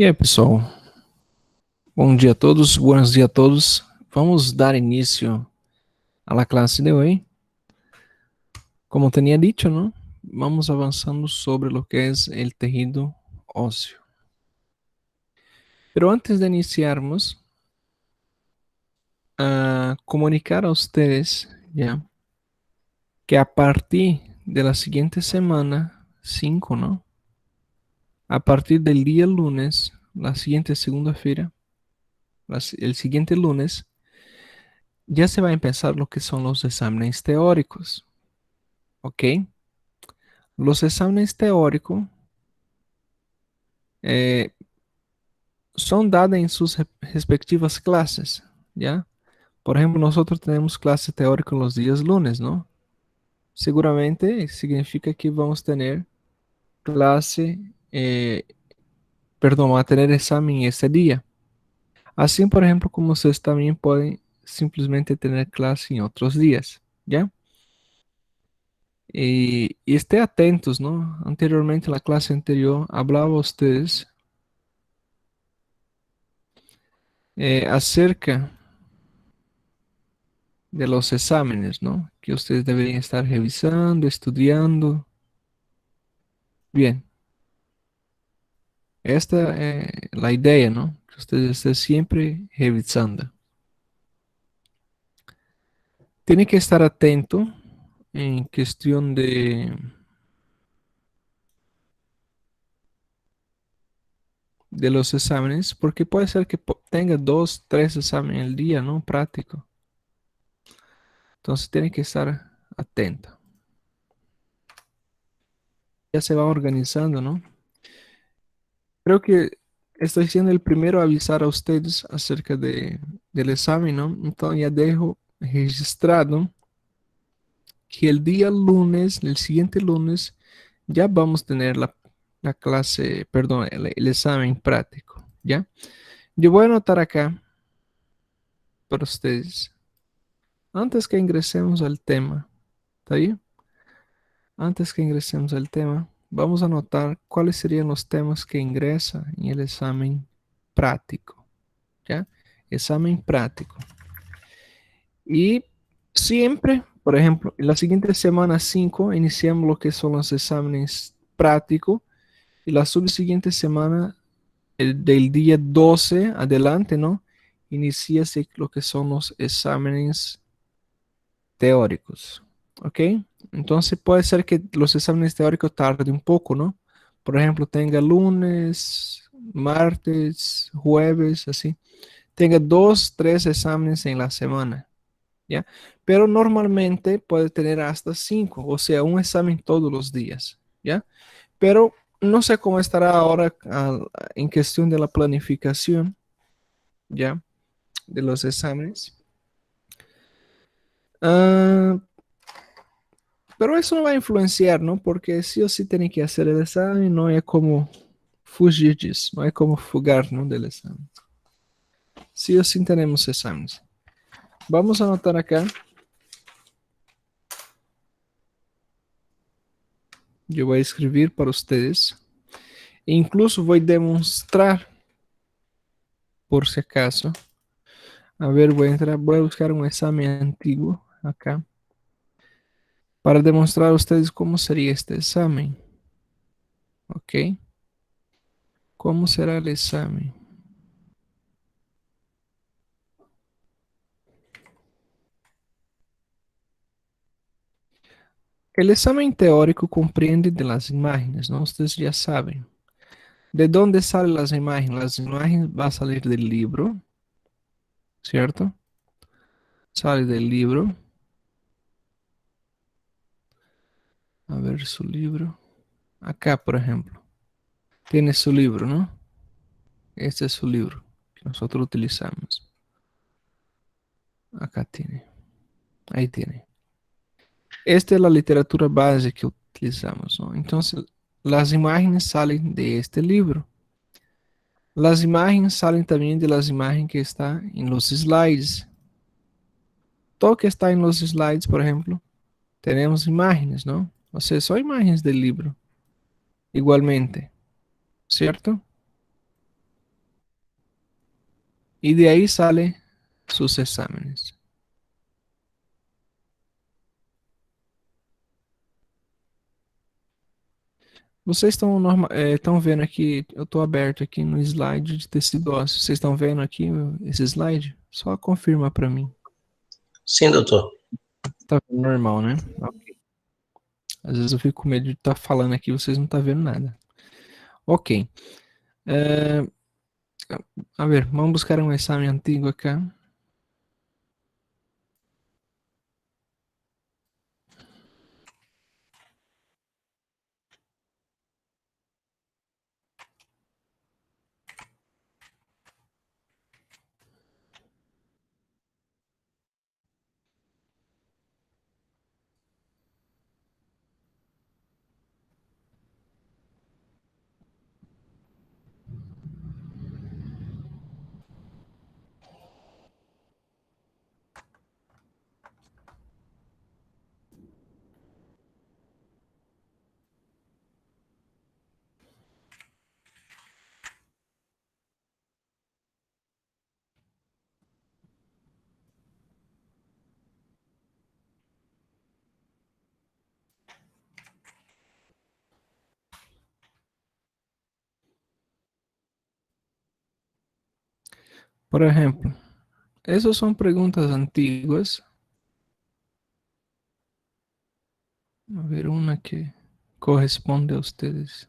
E aí, pessoal? Bom dia a todos, buenos dias a todos. Vamos dar início a la clase de hoy. Como tenía dicho, ¿no? Vamos avanzando sobre lo que es el tejido óseo. Pero antes de iniciarmos, comunicar a ustedes ya que a partir de la siguiente semana, 5, ¿no? A partir del día lunes, la siguiente segunda-feira, el siguiente lunes, ya se va a empezar lo que son los exámenes teóricos, ¿ok? Los exámenes teóricos eh, son dados en sus respectivas clases, ¿ya? Por ejemplo, nosotros tenemos clase teórica los días lunes, ¿no? Seguramente significa que vamos a tener clase, perdón, vamos a tener examen ese día. Así, por ejemplo, como ustedes también pueden simplemente tener clase en otros días, ¿ya? Y esté atentos, ¿no? Anteriormente, en la clase anterior, hablaba a ustedes acerca de los exámenes, ¿no? Que ustedes deberían estar revisando, estudiando. Bien, esta es la idea, ¿no? Que ustedes estén siempre revisando. Tiene que estar atento en cuestión de los exámenes, porque puede ser que tenga dos, tres exámenes al día, ¿no? Práctico. Entonces tiene que estar atento. Ya se va organizando, ¿no? Creo que estoy siendo el primero a avisar a ustedes acerca del examen, ¿no? Entonces ya dejo registrado que el día lunes, el siguiente lunes, ya vamos a tener la clase, perdón, el examen práctico, ¿ya? Yo voy a anotar acá para ustedes, antes que ingresemos al tema, ¿está bien? Antes que ingresemos al tema, vamos a anotar cuáles serían los temas que ingresan en el examen práctico, ¿ya? Examen práctico. Y siempre, por ejemplo, en la siguiente semana 5 iniciamos lo que son los exámenes prácticos y la subsiguiente semana, del día 12 adelante, ¿no? Inicia lo que son los exámenes teóricos, ¿ok? Entonces puede ser que los exámenes teóricos tarden un poco, ¿no? Por ejemplo, tenga lunes, martes, jueves, así. Tenga dos, tres exámenes en la semana. ¿Ya? Pero normalmente puede tener hasta cinco, o sea, un examen todos los días, ¿ya? Pero no sé cómo estará ahora en cuestión de la planificación, ¿ya? De los exámenes. Ah, pero eso no va a influenciar, ¿no? Porque sí o sí tienen que hacer el examen, no hay como fugir disso, no hay como fugar, ¿no? Del examen. Sí o sí tenemos exámenes. Vamos a anotar acá. Yo voy a escribir para ustedes. E incluso voy a demostrar, por si acaso. A ver, voy a entrar, voy a buscar un examen antiguo acá para demostrar a ustedes cómo sería este examen. ¿Ok? ¿Cómo será el examen? El examen teórico comprende de las imágenes, ¿no? Ustedes ya saben. ¿De dónde salen las imágenes? Las imágenes van a salir del libro, ¿cierto? Sale del libro. A ver su libro. Acá, por ejemplo. Tiene su libro, ¿no? Este es su libro que nosotros utilizamos. Acá tiene. Ahí tiene. Esta es la literatura base que utilizamos, ¿no? Entonces, las imágenes salen de este libro. Las imágenes salen también de las imágenes que están en los slides. Todo que está en los slides, por ejemplo, tenemos imágenes, ¿no? O sea, son imágenes del libro, igualmente, ¿cierto? y de ahí sale sus exámenes. Vocês estão vendo aqui, eu estou aberto aqui no slide de tecido ósseo. Vocês estão vendo aqui esse slide? Só confirma para mim. Sim, doutor. Tá vendo normal, né? Ok. Às vezes eu fico com medo de estar falando aqui e vocês não estão vendo nada. Ok. É, a ver, vamos buscar um exame antigo acá. Por ejemplo, esas son preguntas antiguas. A ver, una que corresponde a ustedes.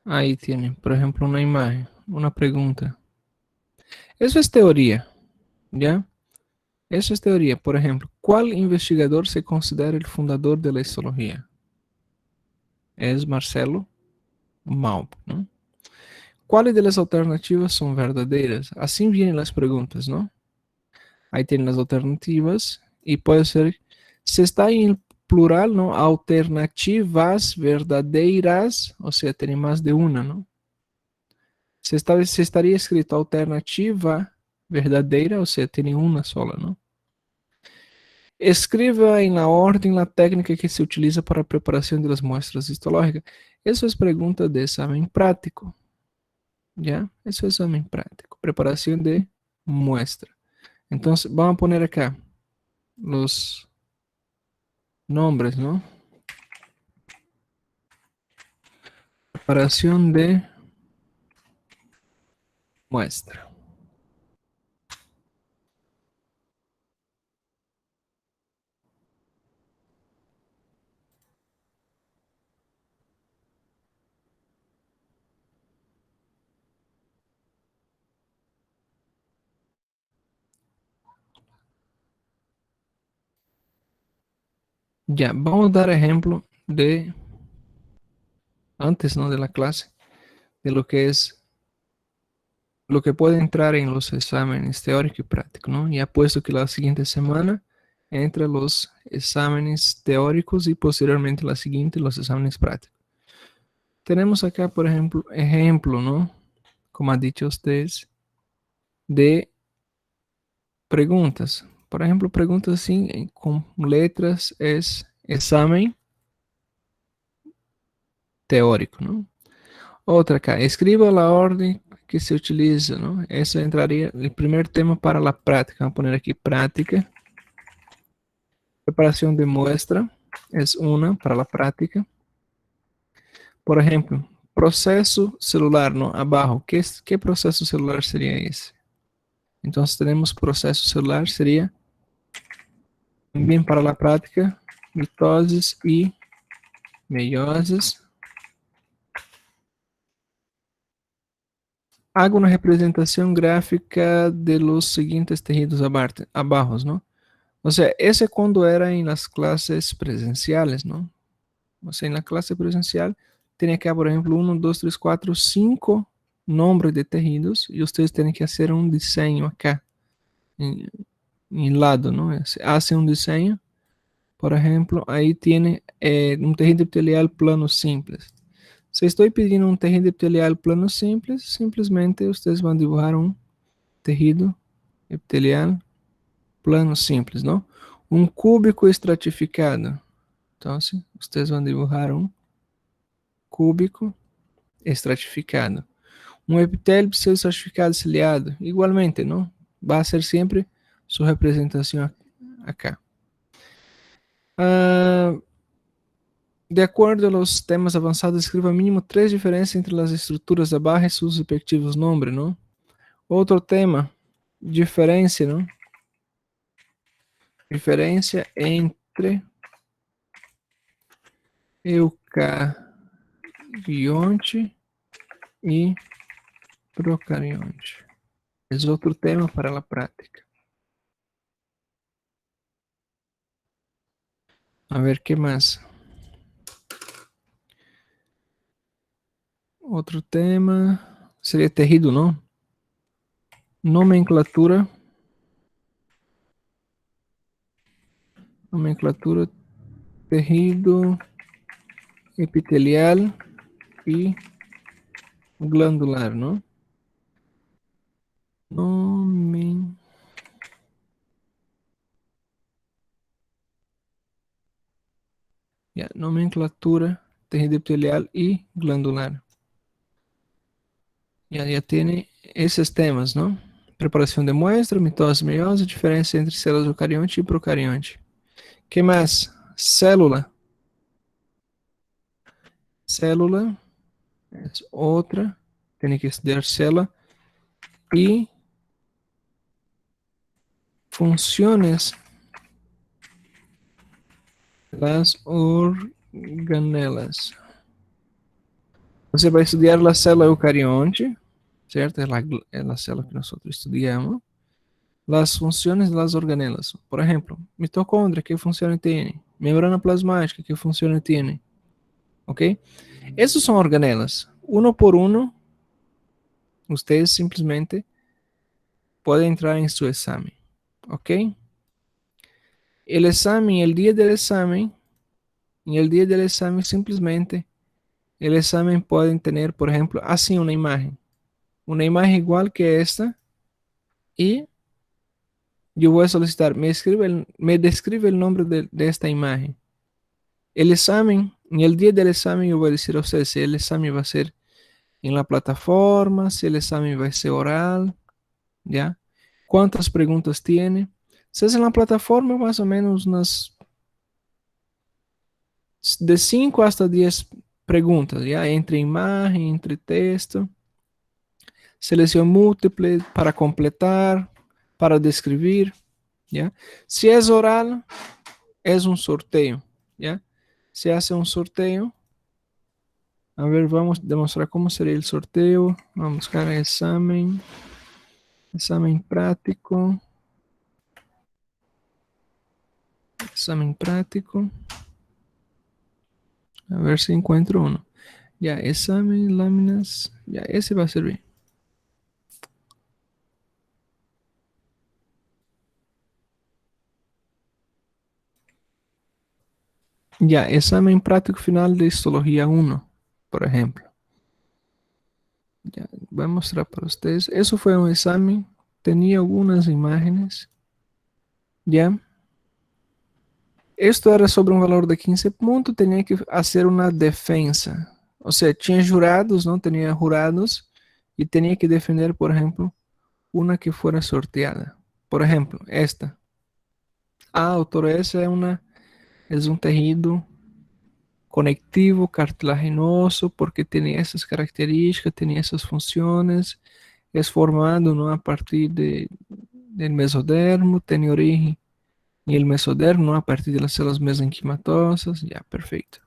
Ahí tienen, por ejemplo, una imagen, una pregunta. Eso es teoría, ¿ya? Eso es teoría. Por ejemplo, ¿cuál investigador se considera el fundador de la histología? Es Marcelo Maup, ¿no? ¿Cuáles de las alternativas son verdaderas? Así vienen las preguntas, ¿no? Ahí tienen las alternativas y puede ser, si está en plural, ¿no? Alternativas verdadeiras, o sea, tiene más de una, ¿no? Se estaría escrito alternativa verdadeira, o sea, tiene una sola, ¿no? Escriba en la orden la técnica que se utiliza para la preparación de las muestras histológicas. Eso es pregunta de examen práctico, ¿ya? Eso es examen práctico, preparación de muestra. Entonces, vamos a poner acá los nombres, ¿no? Preparación de muestra. Ya, vamos a dar ejemplo de, antes, ¿no? De la clase, de lo que es, lo que puede entrar en los exámenes teórico y práctico, ¿no? Ya puesto que la siguiente semana entra los exámenes teóricos y posteriormente la siguiente los exámenes prácticos. Tenemos acá, por ejemplo, ¿no? Como ha dicho ustedes, de preguntas. Por ejemplo, preguntas así con letras es examen teórico, ¿no? Otra acá, escriba la orden que se utiliza, ¿no? Eso entraría el primer tema para la práctica. Vamos a poner aquí práctica. Preparación de muestra es una para la práctica. Por ejemplo, proceso celular, ¿no? Abajo, ¿qué proceso celular sería ese? Entonces tenemos proceso celular, sería también para la práctica, mitosis y meiosis. Hago una representación gráfica de los siguientes tejidos abajo, ¿no? O sea, ese cuando era en las clases presenciales, ¿no? O sea, en la clase presencial tiene que, por ejemplo, 1, 2, 3, 4, 5 nombres de tejidos y ustedes tienen que hacer un diseño acá, en, en lado, ¿no? Hace un diseño, por ejemplo, ahí tiene un tejido epitelial plano simples. Si estoy pidiendo un tejido epitelial plano simples, simplemente ustedes van a dibujar un tejido epitelial plano simples, ¿no? Un cúbico estratificado. Entonces, ustedes van a dibujar un cúbico estratificado. Un epitelio pseudoestratificado ciliado. Igualmente, ¿no? Va a ser siempre su representación acá. Ah, de acordo a los temas avançados, escreva mínimo 3 diferencias entre las estructuras de barra y sus respectivos nombres, ¿no? Outro tema, diferença, não? Diferença entre eucarionte e procarionte. É outro tema para a prática. A ver, que mais? Outro tema seria terrível, não? Nomenclatura. Nomenclatura terrível, epitelial e glandular, não? Nomen... Yeah, nomenclatura terrível epitelial e glandular. Ya tiene esos temas, ¿no? Preparación de muestra, mitose, meiose, diferencia entre células eucarionte y procarionte. ¿Qué más? Célula. Célula es otra. Tiene que estudiar célula. Y funciones las organelas. Você vai estudiar a célula eucarionte, ¿cierto? Es la célula que nosotros estudiamos. Las funciones de las organelas. Por ejemplo, mitocondria, ¿qué funciones tiene? Membrana plasmática, ¿qué funciones tiene? ¿Ok? Esos son organelas. Uno por uno, ustedes simplemente pueden entrar en su examen. ¿Ok? El examen, el día del examen, y el día del examen simplemente, el examen pueden tener, por ejemplo, así una imagen. Una imagen igual que esta. Y yo voy a solicitar, me describe el nombre de esta imagen. El examen, en el día del examen yo voy a decir a ustedes si el examen va a ser en la plataforma, si el examen va a ser oral, ¿ya? ¿Cuántas preguntas tiene? Si es en la plataforma, más o menos unas de 5 hasta 10 preguntas, ¿ya? Entre imagen, entre texto, selección múltiple para completar, para describir, ¿ya? Si es oral, es un sorteo, ¿ya? Se hace un sorteo. A ver, vamos a demostrar cómo sería el sorteo. Vamos a buscar examen, examen práctico, examen práctico. A ver si encuentro uno. Ya, examen, láminas. Ya, ese va a servir. Ya, examen práctico final de histología 1, por ejemplo. Ya, voy a mostrar para ustedes. Eso fue un examen. Tenía algunas imágenes. Ya. Esto era sobre un valor de 15 puntos. Tenía que hacer una defensa. O sea, tinha jurados, ¿no? Tenía jurados. Y tenía que defender, por ejemplo, una que fuera sorteada. Por ejemplo, esta. Ah, autor, esa es un tejido conectivo, cartilaginoso, porque tiene esas características, tiene esas funciones, es formado, ¿no? A partir del mesodermo, tiene origen en el mesodermo, ¿no? A partir de las células mesenquimatosas, ya, perfecto.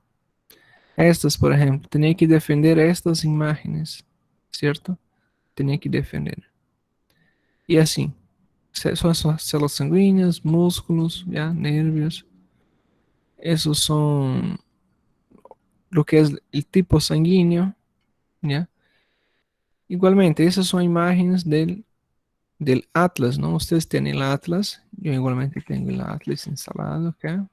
Estas, por ejemplo, tenía que defender estas imágenes, ¿cierto? Tenía que defender. Y así, son esas células sanguíneas, músculos, ya, nervios. Esos son lo que es el tipo sanguíneo, ¿ya? Igualmente, esas son imágenes del Atlas, ¿no? Ustedes tienen el Atlas, yo igualmente tengo el Atlas instalado acá.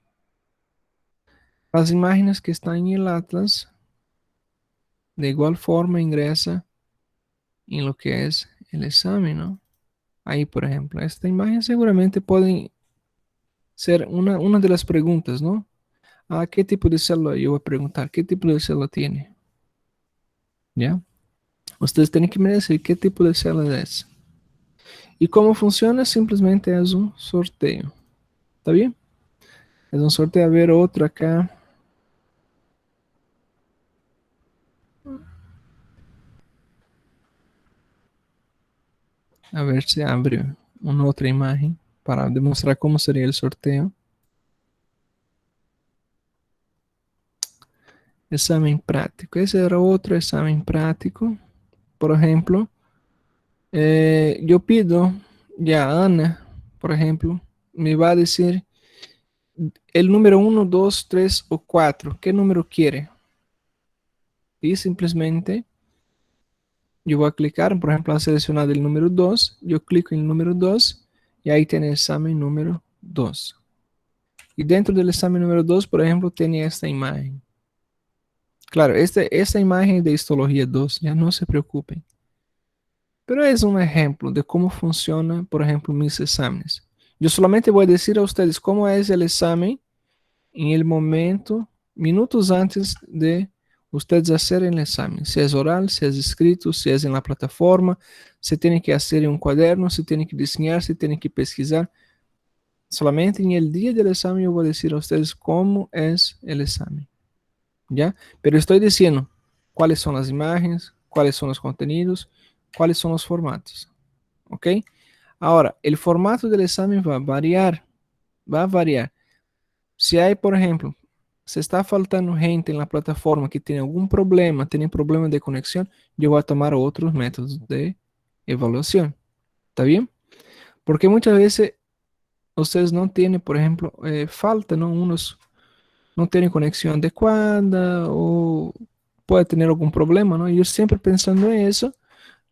Las imágenes que están en el Atlas, de igual forma ingresa en lo que es el examen, ¿no? Ahí, por ejemplo, esta imagen seguramente puede ser una de las preguntas, ¿no? Ah, ¿qué tipo de célula? Yo voy a preguntar, ¿qué tipo de célula tiene? ¿Ya? Ustedes tienen que me decir qué tipo de célula es. ¿Y cómo funciona? Simplemente es un sorteo. ¿Está bien? Es un sorteo. A ver, otro acá. A ver si abre una otra imagen para demostrar cómo sería el sorteo. Examen práctico. Ese era otro examen práctico. Por ejemplo, yo pido ya a Ana, por ejemplo, me va a decir el número uno, 2, 3 o 4. ¿Qué número quiere? Y simplemente yo voy a clicar, por ejemplo, a seleccionar el número 2. Yo clico en el número 2 y ahí tiene el examen número 2. Y dentro del examen número 2, por ejemplo, tiene esta imagen. Claro, esta imagen de histología 2, ya no se preocupen. Pero es un ejemplo de cómo funciona, por ejemplo, mis exámenes. Yo solamente voy a decir a ustedes cómo es el examen en el momento, minutos antes de ustedes hacer el examen. Si es oral, si es escrito, si es en la plataforma, si tienen que hacer en un cuaderno, si tienen que diseñar, si tienen que pesquisar. Solamente en el día del examen yo voy a decir a ustedes cómo es el examen. ¿Ya? Pero estoy diciendo cuáles son las imágenes, cuáles son los contenidos, cuáles son los formatos. ¿Ok? Ahora, el formato del examen va a variar. Va a variar. Si hay, por ejemplo, se está faltando gente en la plataforma que tiene algún problema, tiene problemas de conexión, yo voy a tomar otros métodos de evaluación. ¿Está bien? Porque muchas veces ustedes no tienen, por ejemplo, falta, ¿no? Unos no tienen conexión adecuada o puede tener algún problema, ¿no? Yo siempre pensando en eso,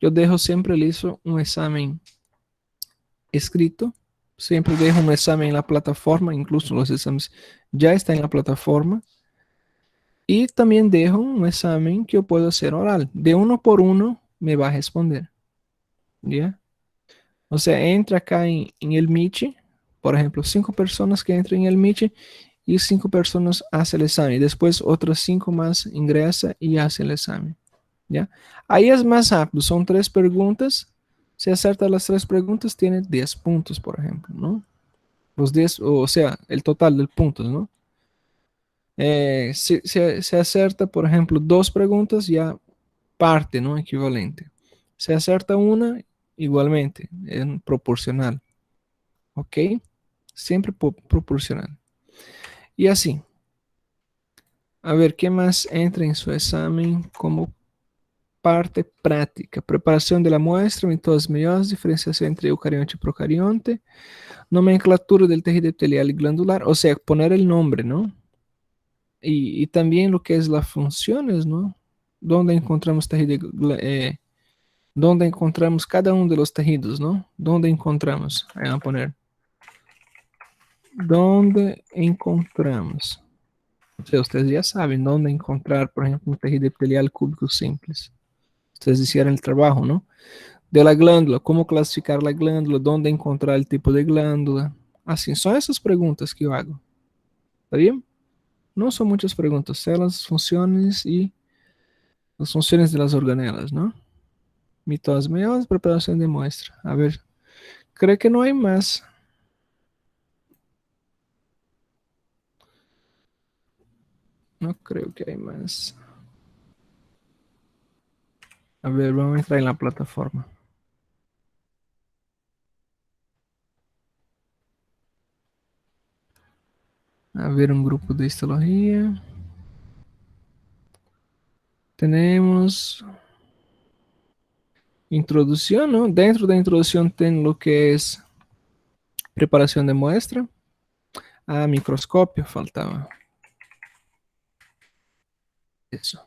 yo dejo siempre listo un examen escrito, siempre dejo un examen en la plataforma, incluso los exámenes ya están en la plataforma, y también dejo un examen que yo puedo hacer oral. De uno por uno me va a responder, ¿ya? O sea, entra acá en el Meet, por ejemplo, 5 personas que entran en el Meet y 5 personas hacen el examen. Después otras 5 más ingresan y hacen el examen, ¿ya? Ahí es más rápido, son 3 preguntas. Si acerta las 3 preguntas, tiene 10 puntos, por ejemplo, ¿no? Los 10, o sea, el total de puntos, ¿no? Si se acerta, por ejemplo, 2 preguntas, ya parte, ¿no? Equivalente. Se acerta una, igualmente, en proporcional, ¿ok? Siempre proporcional. Y así, a ver, ¿qué más entra en su examen como parte práctica? Preparación de la muestra, métodos meiose, diferenciación entre eucarionte y procarionte, nomenclatura del tejido epitelial y glandular, o sea, poner el nombre, ¿no? Y también lo que es las funciones, ¿no? Donde encontramos tejido, donde encontramos cada uno de los tejidos, ¿no? Donde encontramos, ahí van a poner, donde encontramos. O sea, ustedes ya saben dónde encontrar, por ejemplo, un tejido epitelial cúbico simples. Ustedes hicieron el trabajo, ¿no? De la glándula, cómo clasificar la glándula, dónde encontrar el tipo de glándula. Así, son esas preguntas que yo hago. ¿Está bien? No son muchas preguntas, son las funciones y las funciones de las organelas, ¿no? Mitose meiose, preparación de muestra. A ver, creo que no hay más. No creo que hay más. A ver, vamos a entrar en la plataforma. A ver, un grupo de histología. Tenemos introducción, ¿no? Dentro de la introducción ten lo que es preparación de muestra. Ah, microscopio, faltaba eso.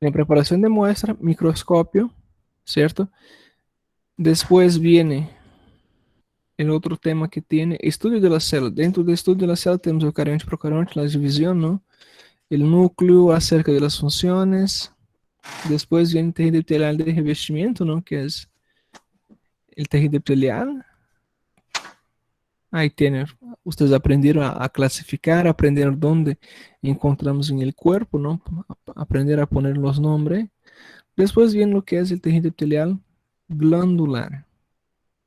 En preparación de muestra, microscopio, ¿cierto? Después viene el otro tema que tiene, estudio de la célula. Dentro del estudio de la célula tenemos eucarionte, procarionte, la división, ¿no? El núcleo acerca de las funciones. Después viene tejido epitelial de revestimiento, ¿no? Que es el tejido epitelial. Ahí tienen, ustedes aprendieron a clasificar, aprendieron dónde encontramos en el cuerpo, ¿no? Aprender a poner los nombres. Después viene lo que es el tejido epitelial glandular.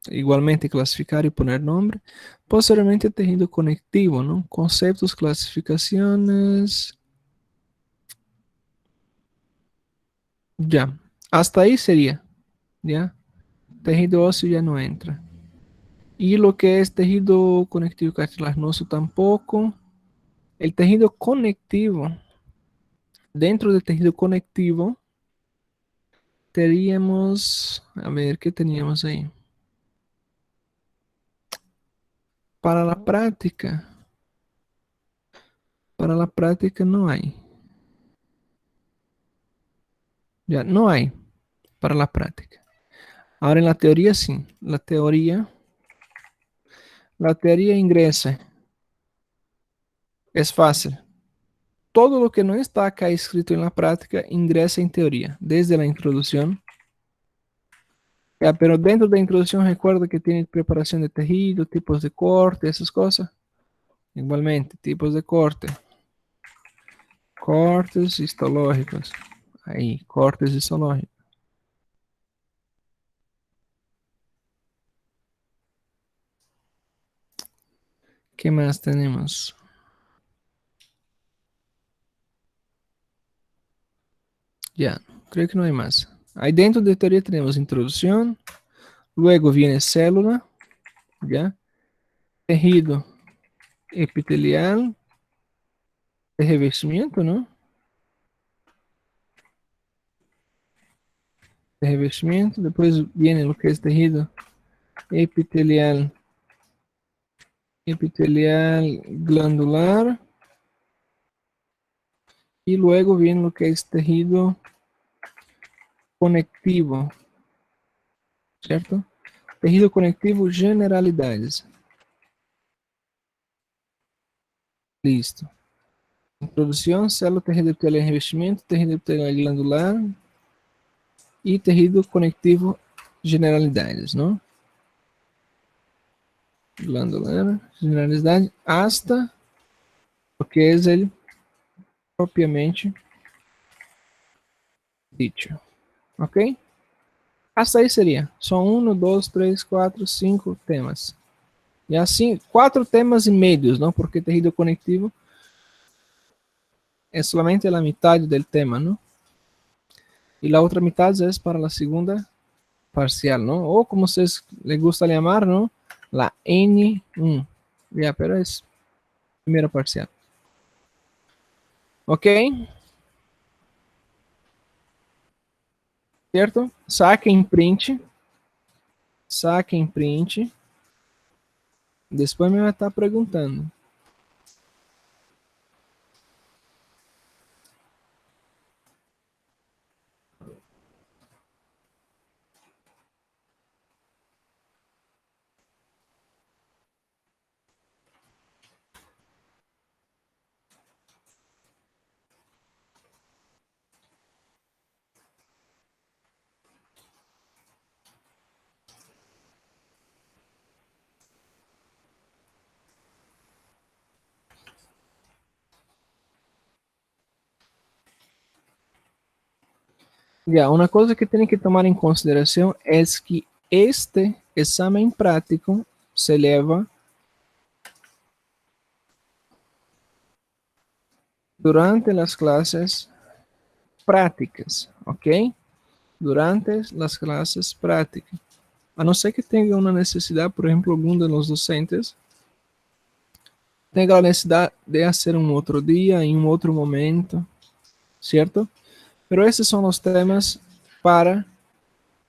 Igualmente clasificar y poner nombre. Posteriormente tejido conectivo, ¿no? Conceptos, clasificaciones. Ya. Hasta ahí sería, ¿ya? Tejido óseo ya no entra. Y lo que es tejido conectivo cartilaginoso tampoco. El tejido conectivo, dentro del tejido conectivo, teníamos, a ver, ¿qué teníamos ahí? Para la práctica no hay. Ya, no hay para la práctica. Ahora en la teoría sí. La teoría ingresa. Es fácil. Todo lo que no está acá escrito en la práctica ingresa en teoría, desde la introducción. Ya, pero dentro de la introducción recuerda que tiene preparación de tejido, tipos de corte, esas cosas. Igualmente, tipos de corte. Cortes histológicos. Ahí, cortes histológicos. ¿Qué más tenemos? Ya, creo que no hay más. Ahí dentro de teoría tenemos introducción, luego viene célula, ya, tejido epitelial, de revestimiento, ¿no? De revestimiento, después viene lo que es tejido epitelial, epitelial glandular, y luego viene lo que es tejido conectivo, ¿cierto? Tejido conectivo, generalidades. Listo. Introducción, célula, tejido epitelial en revestimiento, tejido epitelial glandular y tejido conectivo, generalidades, ¿no? Glandular, generalidades, hasta lo que es el propiamente dicho. ¿Ok? Hasta ahí sería. Son 1, 2, 3, 4, 5 temas. Y así, 4 temas y medios, ¿no? Porque tejido conectivo es solamente la mitad del tema, ¿no? Y la otra mitad es para la segunda parcial, ¿no? O como ustedes les gusta llamar, ¿no? La N1. Ya, pero es primera parcial. ¿Ok? ¿Cierto? Saquem print. Saquem print. Después me vai estar perguntando. Ya, una cosa que tienen que tomar en consideración es que este examen práctico se lleva durante las clases prácticas, ¿ok? Durante las clases prácticas. A no ser que tenga una necesidad, por ejemplo, alguno de los docentes tenga la necesidad de hacer un otro día, en un otro momento, ¿cierto? Pero esos son los temas para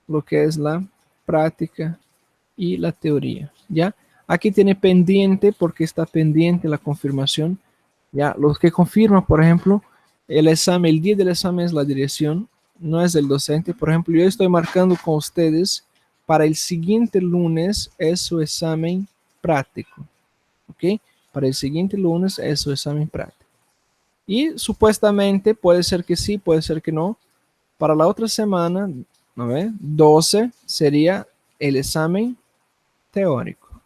lo que es la práctica y la teoría, ¿ya? Aquí tiene pendiente, porque está pendiente la confirmación, ¿ya? Los que confirman, por ejemplo, el examen, el día del examen es la dirección, no es el docente. Por ejemplo, yo estoy marcando con ustedes para el siguiente lunes es su examen práctico, ¿ok? Para el siguiente lunes es su examen práctico. Y supuestamente puede ser que sí, puede ser que no. Para la otra semana, ¿no ve? 12 sería el examen teórico.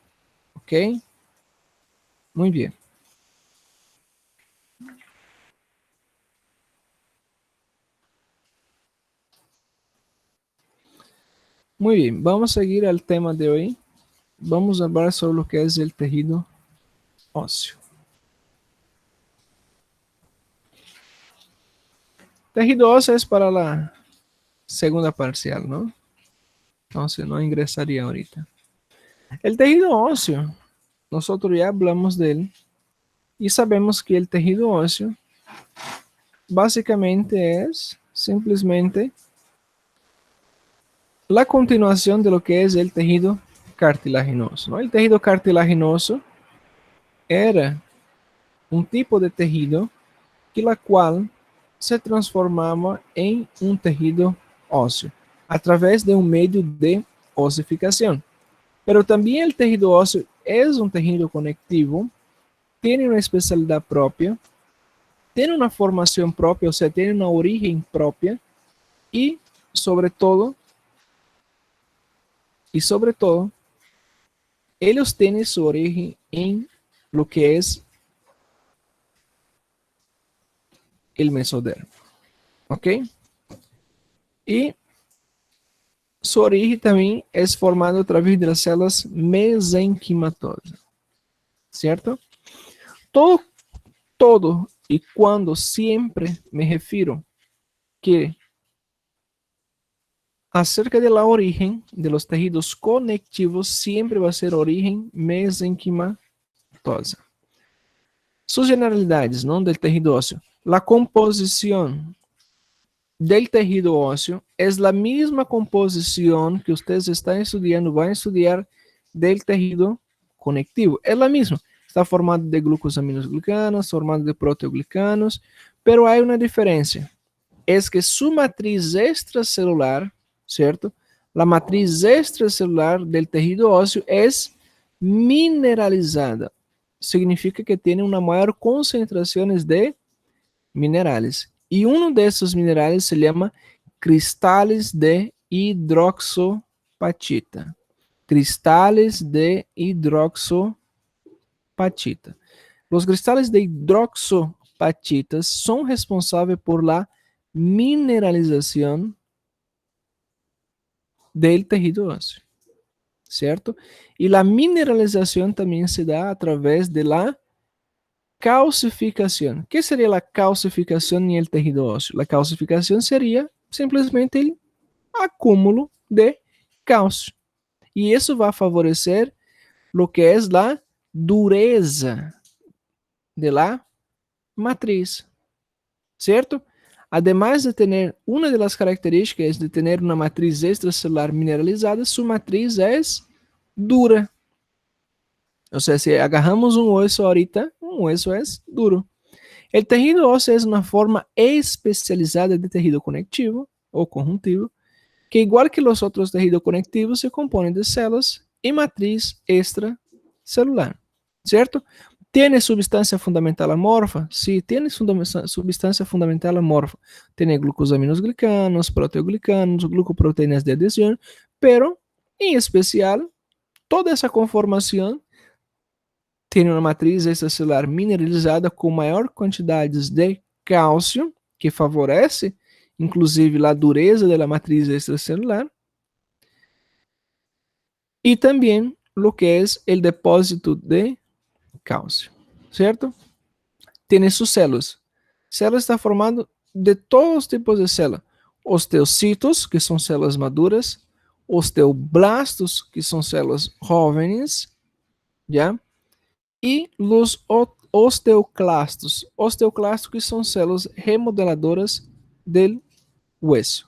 ¿Ok? Muy bien. Muy bien, vamos a seguir al tema de hoy. Vamos a hablar sobre lo que es el tejido óseo. Tejido óseo es para la segunda parcial, ¿no? Entonces no ingresaría ahorita. El tejido óseo, nosotros ya hablamos de él y sabemos que el tejido óseo básicamente es simplemente la continuación de lo que es el tejido cartilaginoso, ¿no? El tejido cartilaginoso era un tipo de tejido que la cual se transformaba en un tejido óseo a través de un medio de osificación. Pero también el tejido óseo es un tejido conectivo, tiene una especialidad propia, tiene una formación propia, o sea, tiene una origen propia y sobre todo, y sobre todo, ellos tienen su origen en lo que es el mesodermo, ¿ok? Y su origen también es formado a través de las células mesenquimatosas, ¿cierto? Todo, todo y cuando siempre me refiero que acerca de la origen de los tejidos conectivos siempre va a ser origen mesenquimatosa. Sus generalidades, ¿no? Del tejido óseo. La composición del tejido óseo es la misma composición que ustedes están estudiando, van a estudiar del tejido conectivo. Es la misma. Está formado de glucosaminoglicanos, formado de proteoglicanos, pero hay una diferencia. Es que su matriz extracelular, ¿cierto? La matriz extracelular del tejido óseo es mineralizada. Significa que tiene una mayor concentración de minerales. Y uno de esos minerales se llama cristales de hidroxopatita. Cristales de hidroxopatita. Los cristales de hidroxopatita son responsables por la mineralización del tejido óseo, ¿cierto? Y la mineralización también se da a través de la calcificación. ¿Qué sería la calcificación en el tejido óseo? La calcificación sería simplemente el acúmulo de calcio. Y eso va a favorecer lo que es la dureza de la matriz, ¿cierto? Además de tener una de las características de tener una matriz extracelular mineralizada, su matriz es dura. O sea, si agarramos un hueso ahorita, un hueso es duro. El tejido óseo es una forma especializada de tejido conectivo o conjuntivo, que igual que los otros tejidos conectivos se componen de células y matriz extracelular, ¿cierto? ¿Tiene substancia fundamental amorfa? Sí, tiene substancia fundamental amorfa. Tiene glucosaminoglicanos, proteoglicanos, glucoproteínas de adhesión, pero en especial toda esa conformación tiene uma matriz extracelular mineralizada com maior quantidade de cálcio, que favorece, inclusive, a dureza da matriz extracelular, e também lo que é o depósito de cálcio, certo? Tem suas células. Célula está formado de todos os tipos de célula. Osteocitos, que são células maduras, osteoblastos, que são células jovens, já? E os osteoclastos. Osteoclastos que são células remodeladoras do hueso.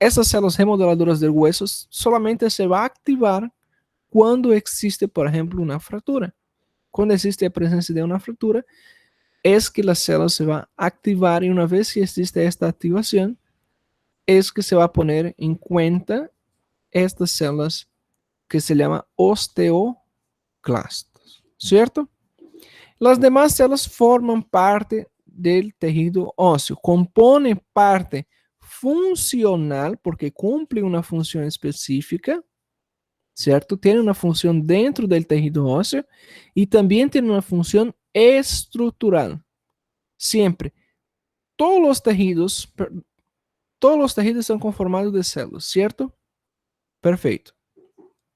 Essas células remodeladoras do hueso solamente se vai ativar quando existe, por exemplo, uma fratura. Quando existe a presença de uma fratura, é que as células se vão ativar e uma vez que existe esta ativação, é que se vai poner em conta estas células que se chama osteoclastos, certo? Las demás células forman parte del tejido óseo, componen parte funcional porque cumple una función específica, ¿cierto? Tiene una función dentro del tejido óseo y también tiene una función estructural. Siempre. Todos los tejidos, todos los tejidos están conformados de células, ¿cierto? Perfecto.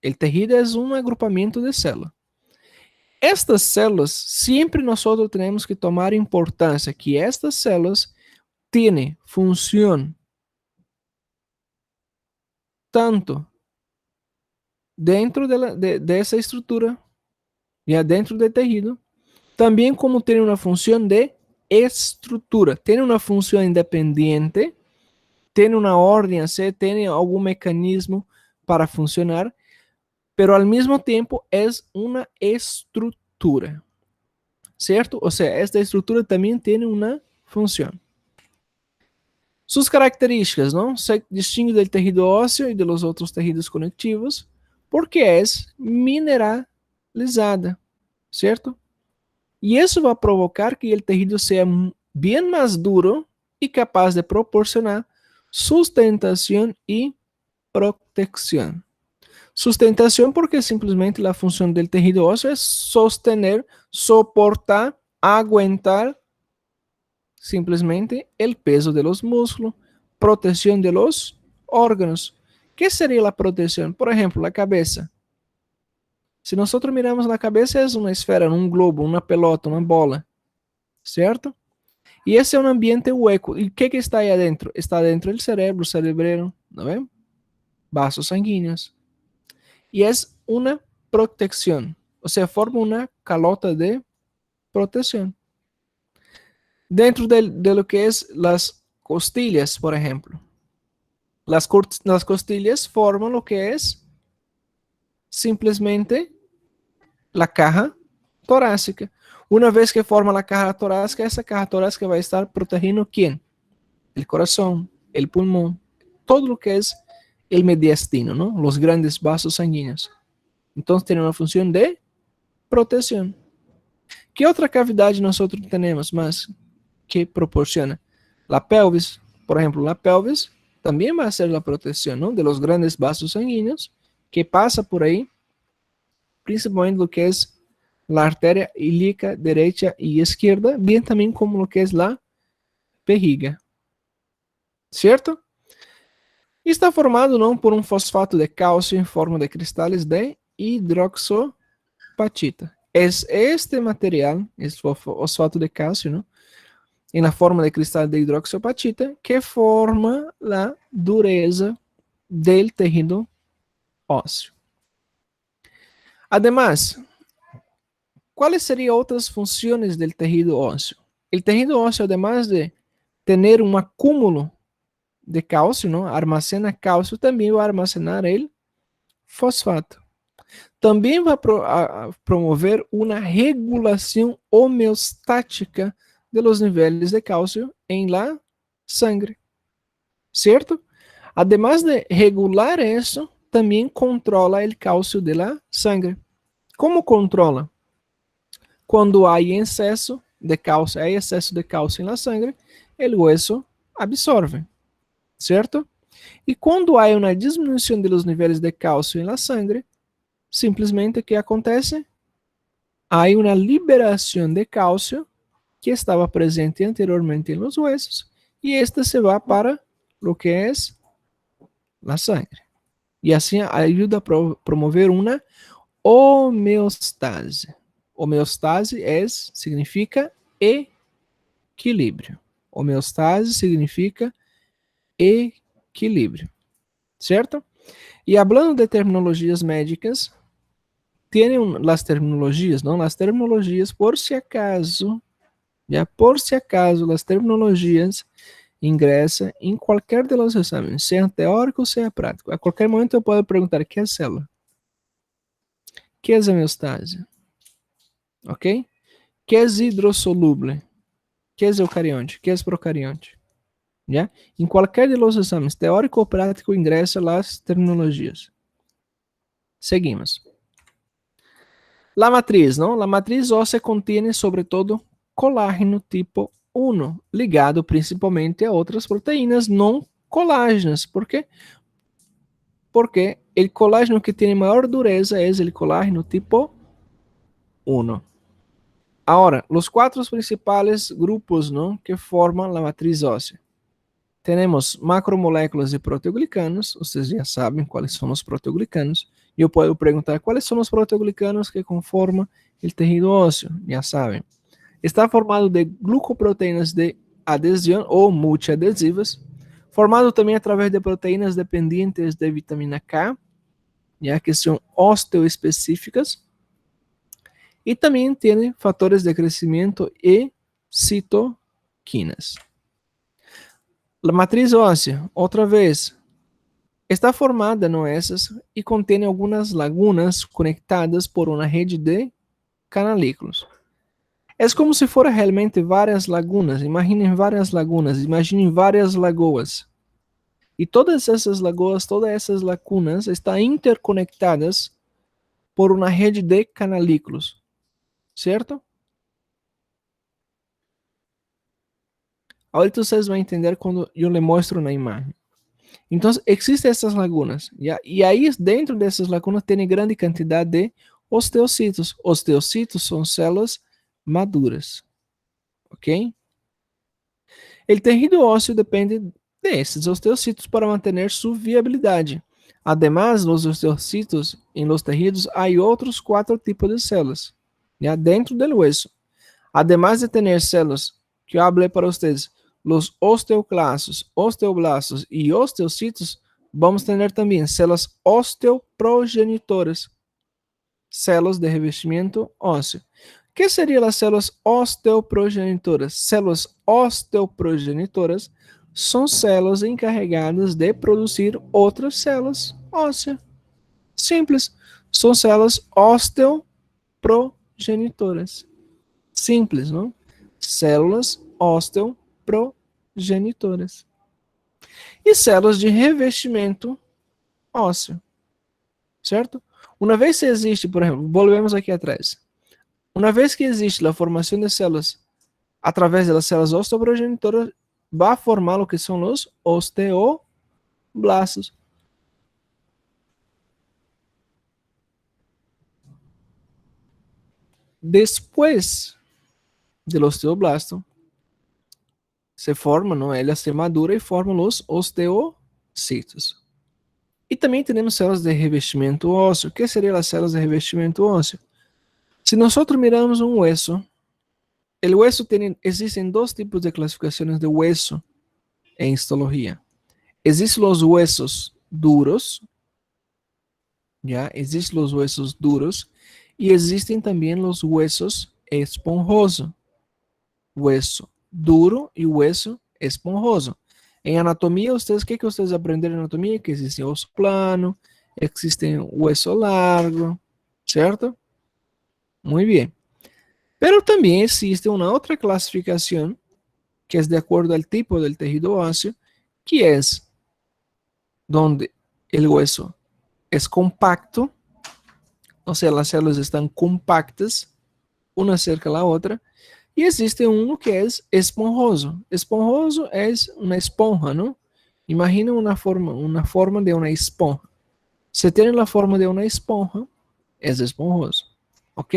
El tejido es un agrupamiento de células. Estas células, siempre nosotros tenemos que tomar importancia que estas células tienen función tanto dentro de esa estructura, ya dentro del tejido, también como tiene una función de estructura, tiene una función independiente, tiene una orden a ser, tiene algún mecanismo para funcionar, pero al mismo tiempo es una estructura, ¿cierto? O sea, esta estructura también tiene una función. Sus características, ¿no? Se distingue del tejido óseo y de los otros tejidos conectivos porque es mineralizada, ¿cierto? Y eso va a provocar que el tejido sea bien más duro y capaz de proporcionar sustentación y protección. Sustentación porque simplemente la función del tejido óseo es sostener, soportar, aguantar simplemente el peso de los músculos, protección de los órganos. ¿Qué sería la protección? Por ejemplo, la cabeza. Si nosotros miramos la cabeza, es una esfera, un globo, una pelota, una bola, ¿cierto? Y ese es un ambiente hueco. ¿Y qué que está ahí adentro? Está dentro del cerebro, cerebrero, ¿no ven? Vasos sanguíneos. Y es una protección, o sea, forma una calota de protección. Dentro de lo que es las costillas, por ejemplo. Las costillas forman lo que es simplemente la caja torácica. Una vez que forma la caja torácica, esa caja torácica va a estar protegiendo ¿quién? El corazón, el pulmón, todo lo que es el mediastino, ¿no? Los grandes vasos sanguíneos. Entonces tiene una función de protección. ¿Qué otra cavidad nosotros tenemos más que proporciona? La pelvis, por ejemplo, la pelvis también va a ser la protección, ¿no? De los grandes vasos sanguíneos que pasa por ahí, principalmente lo que es la arteria ilíaca derecha y izquierda, bien también como lo que es la vejiga, ¿cierto? Y está formado, ¿no? Por un fosfato de calcio en forma de cristales de hidroxopatita. Es este material, este fosfato de calcio, ¿no? En la forma de cristal de hidroxopatita que forma la dureza del tejido óseo. Además, ¿cuáles serían otras funciones del tejido óseo? El tejido óseo, además de tener un acúmulo de calcio, ¿no? Almacena calcio, también va a almacenar el fosfato. También va a promover una regulación homeostática de los niveles de calcio en la sangre, ¿cierto? Además de regular eso, también controla el calcio de la sangre. ¿Cómo controla? Cuando hay exceso de calcio en la sangre, el hueso absorbe, ¿cierto? Y cuando hay una disminución de los niveles de calcio en la sangre, simplesmente, ¿qué acontece? Hay una liberación de calcio que estaba presente anteriormente en los huesos y esta se va para lo que es la sangre. Y así ayuda a promover una homeostase. Homeostase significa equilíbrio. Homeostase significa equilíbrio, ¿cierto? Y hablando de terminologías médicas, tienen las terminologías, ¿no? Las terminologías, por si acaso, ya por si acaso, las terminologías ingresan en cualquier de los exámenes, sea teórico, sea prático. A cualquier momento eu posso perguntar, ¿qué es célula? ¿Qué es homeostase? ¿Ok? ¿Qué es hidrosoluble? ¿Qué es eucarionte? ¿Qué es procarionte? ¿Ya? En cualquier de los exámenes, teórico o prático, ingresa las terminologías. Seguimos. La matriz, ¿no? La matriz ósea contiene sobre todo colágeno tipo 1, ligado principalmente a outras proteínas não colágenas. ¿Por quê? porque el colágeno que tiene mayor dureza es el colágeno tipo 1. Ahora, los cuatro principales grupos, ¿no?, que forman la matriz ósea. Tenemos macromoléculas de proteoglicanos, ustedes ya saben cuáles son los proteoglicanos. Yo puedo preguntar cuáles son los proteoglicanos que conforman el tejido óseo, ya saben. Está formado de glucoproteínas de adhesión o multiadhesivas, formado también a través de proteínas dependientes de vitamina K, ya que son osteoespecíficas, y también tiene factores de crecimiento y citoquinas. La matriz ósea, otra vez, está formada, ¿no?, esas, y contiene algunas lagunas conectadas por una red de canalículos. Es como si fuera realmente varias lagunas. Imaginen varias lagunas, imaginen varias lagoas. Y todas esas lagoas, todas esas lacunas están interconectadas por una red de canalículos, ¿cierto? Ahorita ustedes van a entender cuando yo le muestro una imagen. Entonces, existen estas lagunas, ¿ya? Y ahí dentro de esas lagunas tiene grande cantidad de osteocitos. Osteocitos son células maduras, ¿ok? El tejido óseo depende de esses osteocitos para mantener su viabilidade. Además, los osteocitos en los tejidos hay otros 4 tipos de células, ¿ya?, dentro del hueso. Además de tener células que eu hablé para ustedes, los osteoclastos, osteoblastos y osteocitos, vamos tener también células osteoprogenitoras, células de revestimento óseo. ¿Qué serían las células osteoprogenitoras? Células osteoprogenitoras son células encarregadas de producir outras células óseas. Simples. São células osteoprogenitoras. Simples, não? Células osteoprogenitoras. E células de revestimento ósseo. Certo? Uma vez que existe, por exemplo, volvemos aqui atrás. Uma vez que existe a formação de células através das células osteoprogenitoras, vai formar o que são os osteoblastos. Depois do osteoblasto, se forma, não? Ela se madura e forma os osteocitos. E também temos células de revestimento ósseo. O que seriam as células de revestimento ósseo? Se nós miramos um hueso, o hueso existem 2 tipos de classificações de hueso em histologia. Existem os huesos duros, ¿ya? Existen los huesos duros y existen también los huesos esponjosos. Hueso duro y hueso esponjoso. En anatomía, ustedes, ¿qué que ustedes aprenden en anatomía? Que existe osso plano, existe hueso largo, ¿cierto? Muy bien. Pero también existe una otra clasificación que es de acuerdo al tipo del tejido óseo, que es donde el hueso es compacto, o sea, las células están compactas, una cerca de la otra, y existe uno que es esponjoso. Esponjoso es una esponja, ¿no? Imagina una forma de una esponja. Si tiene la forma de una esponja, es esponjoso, ¿ok?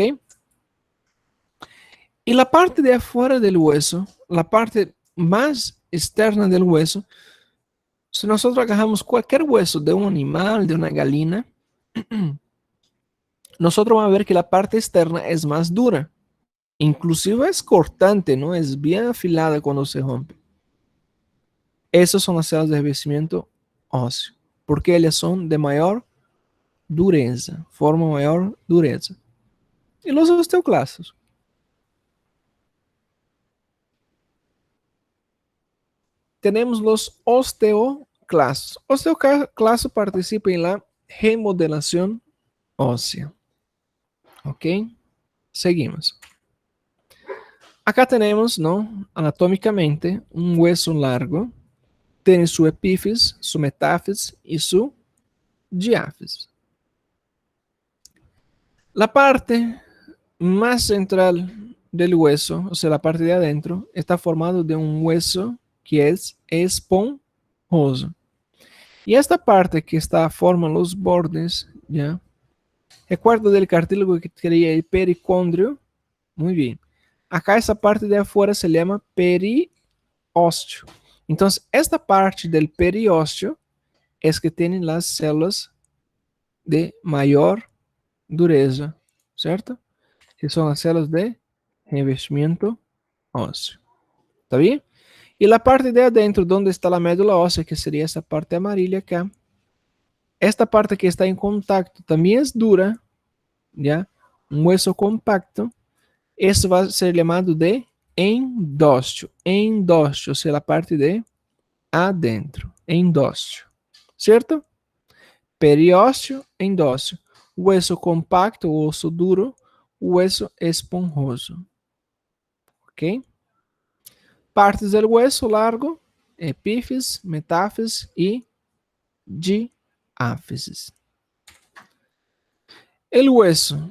Y la parte de afuera del hueso, la parte más externa del hueso, si nosotros agarramos cualquier hueso de un animal, de una gallina, nosotros vamos a ver que la parte externa es más dura. Inclusive es cortante, ¿no? Es bien afilada cuando se rompe. Esas son las células de revestimiento óseo, porque ellas son de mayor dureza, forma mayor dureza. Y los osteoclastos. Tenemos los osteoclastos. Osteoclasto participa en la remodelación ósea. ¿Ok? Seguimos. Acá tenemos, ¿no?, anatómicamente, un hueso largo. Tiene su epífisis, su metáfisis y su diáfisis. La parte más central del hueso, o sea, la parte de adentro, está formado de un hueso que es esponjoso. Y esta parte que está forma los bordes, ¿ya? Recuerda del cartílago que quería el pericondrio. Muy bien. Acá esa parte de afuera se llama periósteo. Entonces, esta parte del periósteo es que tienen las células de mayor dureza, ¿cierto? Que son las células de revestimiento óseo. ¿Está bien? Y la parte de adentro, donde está la médula ósea, que sería esa parte amarilla acá, esta parte que está en contacto también es dura, ¿ya? Un hueso compacto. Eso va a ser llamado de endósteo. Endósteo, o sea, la parte de adentro. Endósteo. ¿Cierto? Periósteo, endósteo. Hueso compacto, osso duro, hueso esponjoso. ¿Ok? Partes del hueso largo, epífisis, metáfisis y diáfisis. El hueso.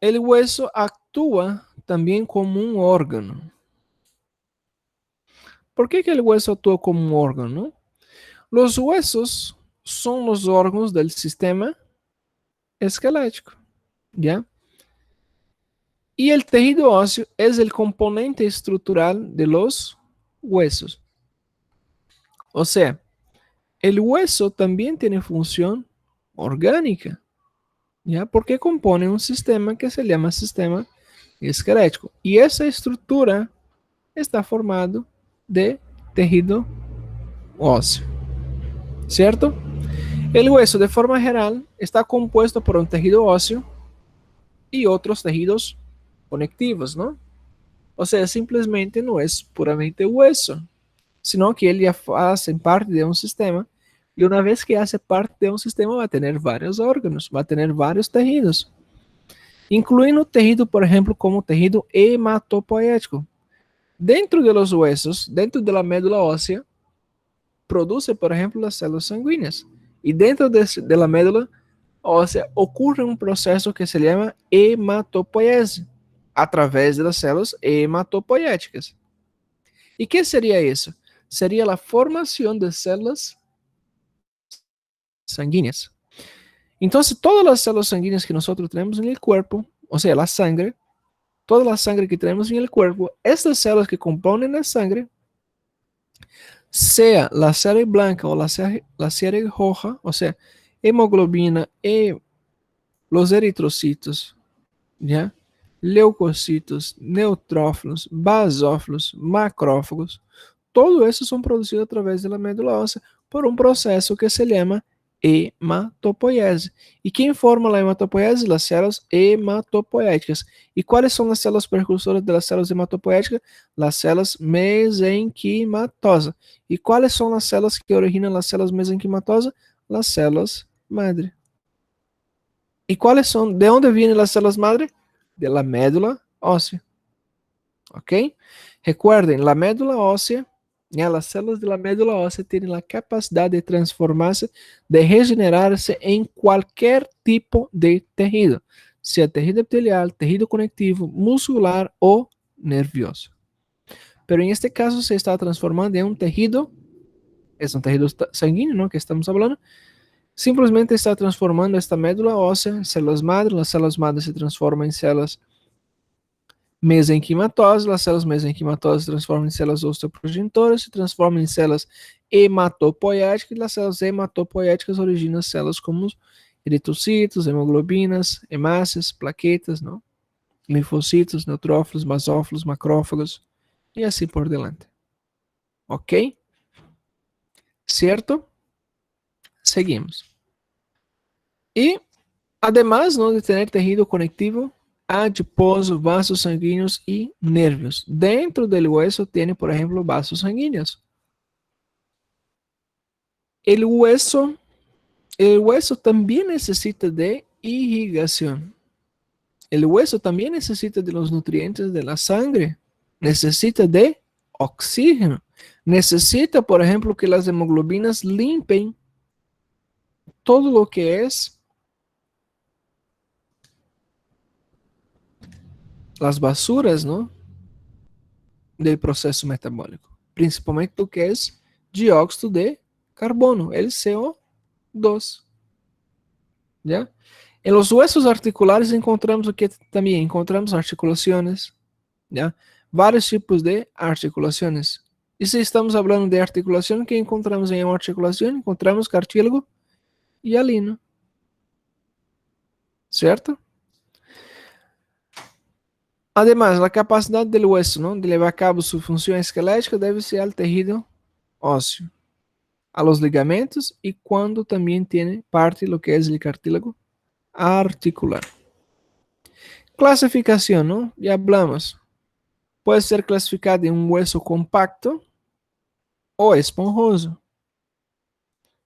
El hueso actúa también como un órgano. ¿Por qué que el hueso actúa como un órgano? Los huesos son los órganos del sistema esquelético, ¿ya? Y el tejido óseo es el componente estructural de los huesos. O sea, el hueso también tiene función orgánica, ¿ya? Porque compone un sistema que se llama sistema esquelético. Y esa estructura está formado de tejido óseo, ¿cierto? El hueso, de forma general, está compuesto por un tejido óseo y otros tejidos conectivos, ¿no? O sea, simplemente no es puramente hueso, sino que ele hace parte de un sistema y una vez que hace parte de un sistema va a tener varios órganos, va a tener varios tejidos, incluyendo tejido, por ejemplo, como tejido hematopoético. Dentro de los huesos, dentro de la médula ósea, produce, por ejemplo, las células sanguíneas. Y dentro de la médula ósea ocurre un proceso que se llama hematopoiese, a través de las células hematopoéticas. ¿Y qué sería eso? Sería la formación de células sanguíneas. Entonces, todas las células sanguíneas que nosotros tenemos en el cuerpo, o sea, la sangre, toda la sangre que tenemos en el cuerpo, estas células que componen la sangre, sea la sangre blanca o la sangre roja, o sea, hemoglobina y los eritrocitos, ¿ya? Leucocitos, neutrófilos, basófilos, macrófagos, todo eso son producidos a través de la médula ósea por un proceso que se llama hematopoiese. ¿Y quién forma la hematopoiese? Las células hematopoéticas. ¿Y cuáles son las células precursoras de las células hematopoéticas? Las células mesenquimatosas. ¿Y cuáles son las células que originan las células mesenquimatosas? Las células madre. ¿Y cuáles son? ¿De dónde vienen las células madre? De la médula ósea. ¿Ok? Recuerden, la médula ósea, las células de la médula ósea tienen la capacidad de transformarse, de regenerarse en cualquier tipo de tejido, sea tejido epitelial, tejido conectivo, muscular o nervioso. Pero en este caso se está transformando en un tejido, es un tejido sanguíneo, ¿no? Que estamos hablando. Simplemente está transformando esta médula ósea en células madre, las células madre se transforman en células mesenquimatosas, las células mesenquimatosas se transforman en células osteoprogenitoras, se transforman em células hematopoéticas, e as células hematopoéticas originam células como os eritrocitos, hemoglobinas, hemácias, plaquetas, não? Linfocitos, neutrófilos, basófilos, macrófagos, e assim por diante. Ok? Certo? Seguimos. E, además, ¿no? De ter tejido conectivo, adiposo, vasos sanguíneos y nervios. Dentro del hueso tiene, por ejemplo, vasos sanguíneos. El hueso, el hueso también necesita de irrigación. El hueso también necesita de los nutrientes de la sangre. Necesita de oxígeno. Necesita, por ejemplo, que las hemoglobinas limpen todo lo que es las basuras, ¿no? Del proceso metabólico. Principalmente lo que es dióxido de carbono, el CO2. ¿Ya? En los huesos articulares encontramos o que também encontramos articulaciones, ¿ya? Vários tipos de articulaciones. E se estamos falando de articulação, que encontramos em uma articulação? Encontramos cartílago e alino, ¿cierto? Además, a capacidade do hueso, ¿no?, de levar a cabo sua função esquelética deve-se ao tejido ósseo, a los ligamentos e quando também tem parte lo que é o cartílago articular. Clasificação, ¿no? Ya hablamos. Pode ser classificado em um hueso compacto ou esponjoso.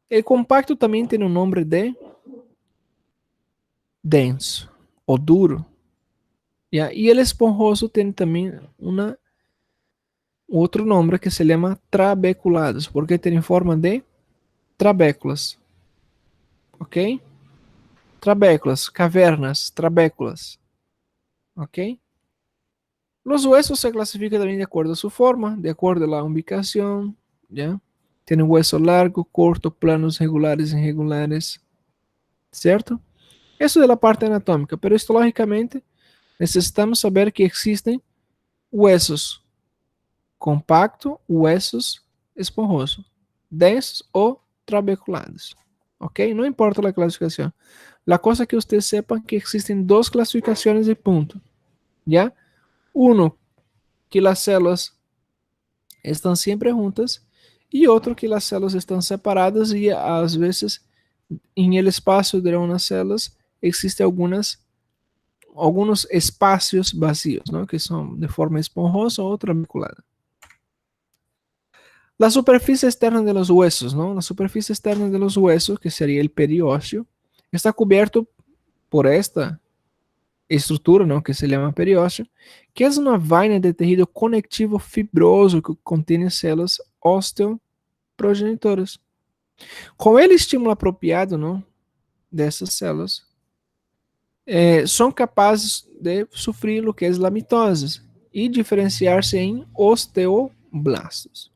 O compacto também tem o nome de denso ou duro. ¿Ya? E o esponjoso tem também outro nome que se chama trabeculados, porque tem forma de trabéculas. Ok? Trabéculas, cavernas, trabéculas. Ok? Los huesos se clasifican también de acuerdo a su forma, de acuerdo a la ubicación, ¿ya? Tienen hueso largo, corto, planos, regulares, irregulares, ¿cierto? Eso de la parte anatómica, pero histológicamente necesitamos saber que existen huesos compactos, huesos esponjosos, densos ou trabeculados, ¿ok? No importa la clasificación. La cosa es que usted sepa que existen dos clasificaciones de punto, ¿ya? Uno, que las células estão sempre juntas, e outro que as células estão separadas e às vezes em el espaço de umas células existem alguns espaços vazios, ¿no?, que são de forma esponjosa ou trabeculada. La superficie externa de los huesos, ¿no? La superficie externa de los huesos, que sería el periósteo, está cubierto por esta estrutura, ¿no?, que se llama periósteo, que é uma vaina de tecido conectivo fibroso que contém células osteoprogenitoras. Com o estímulo apropriado, ¿no?, dessas células, são capazes de sofrer o que é a mitose e diferenciar-se em osteoblastos.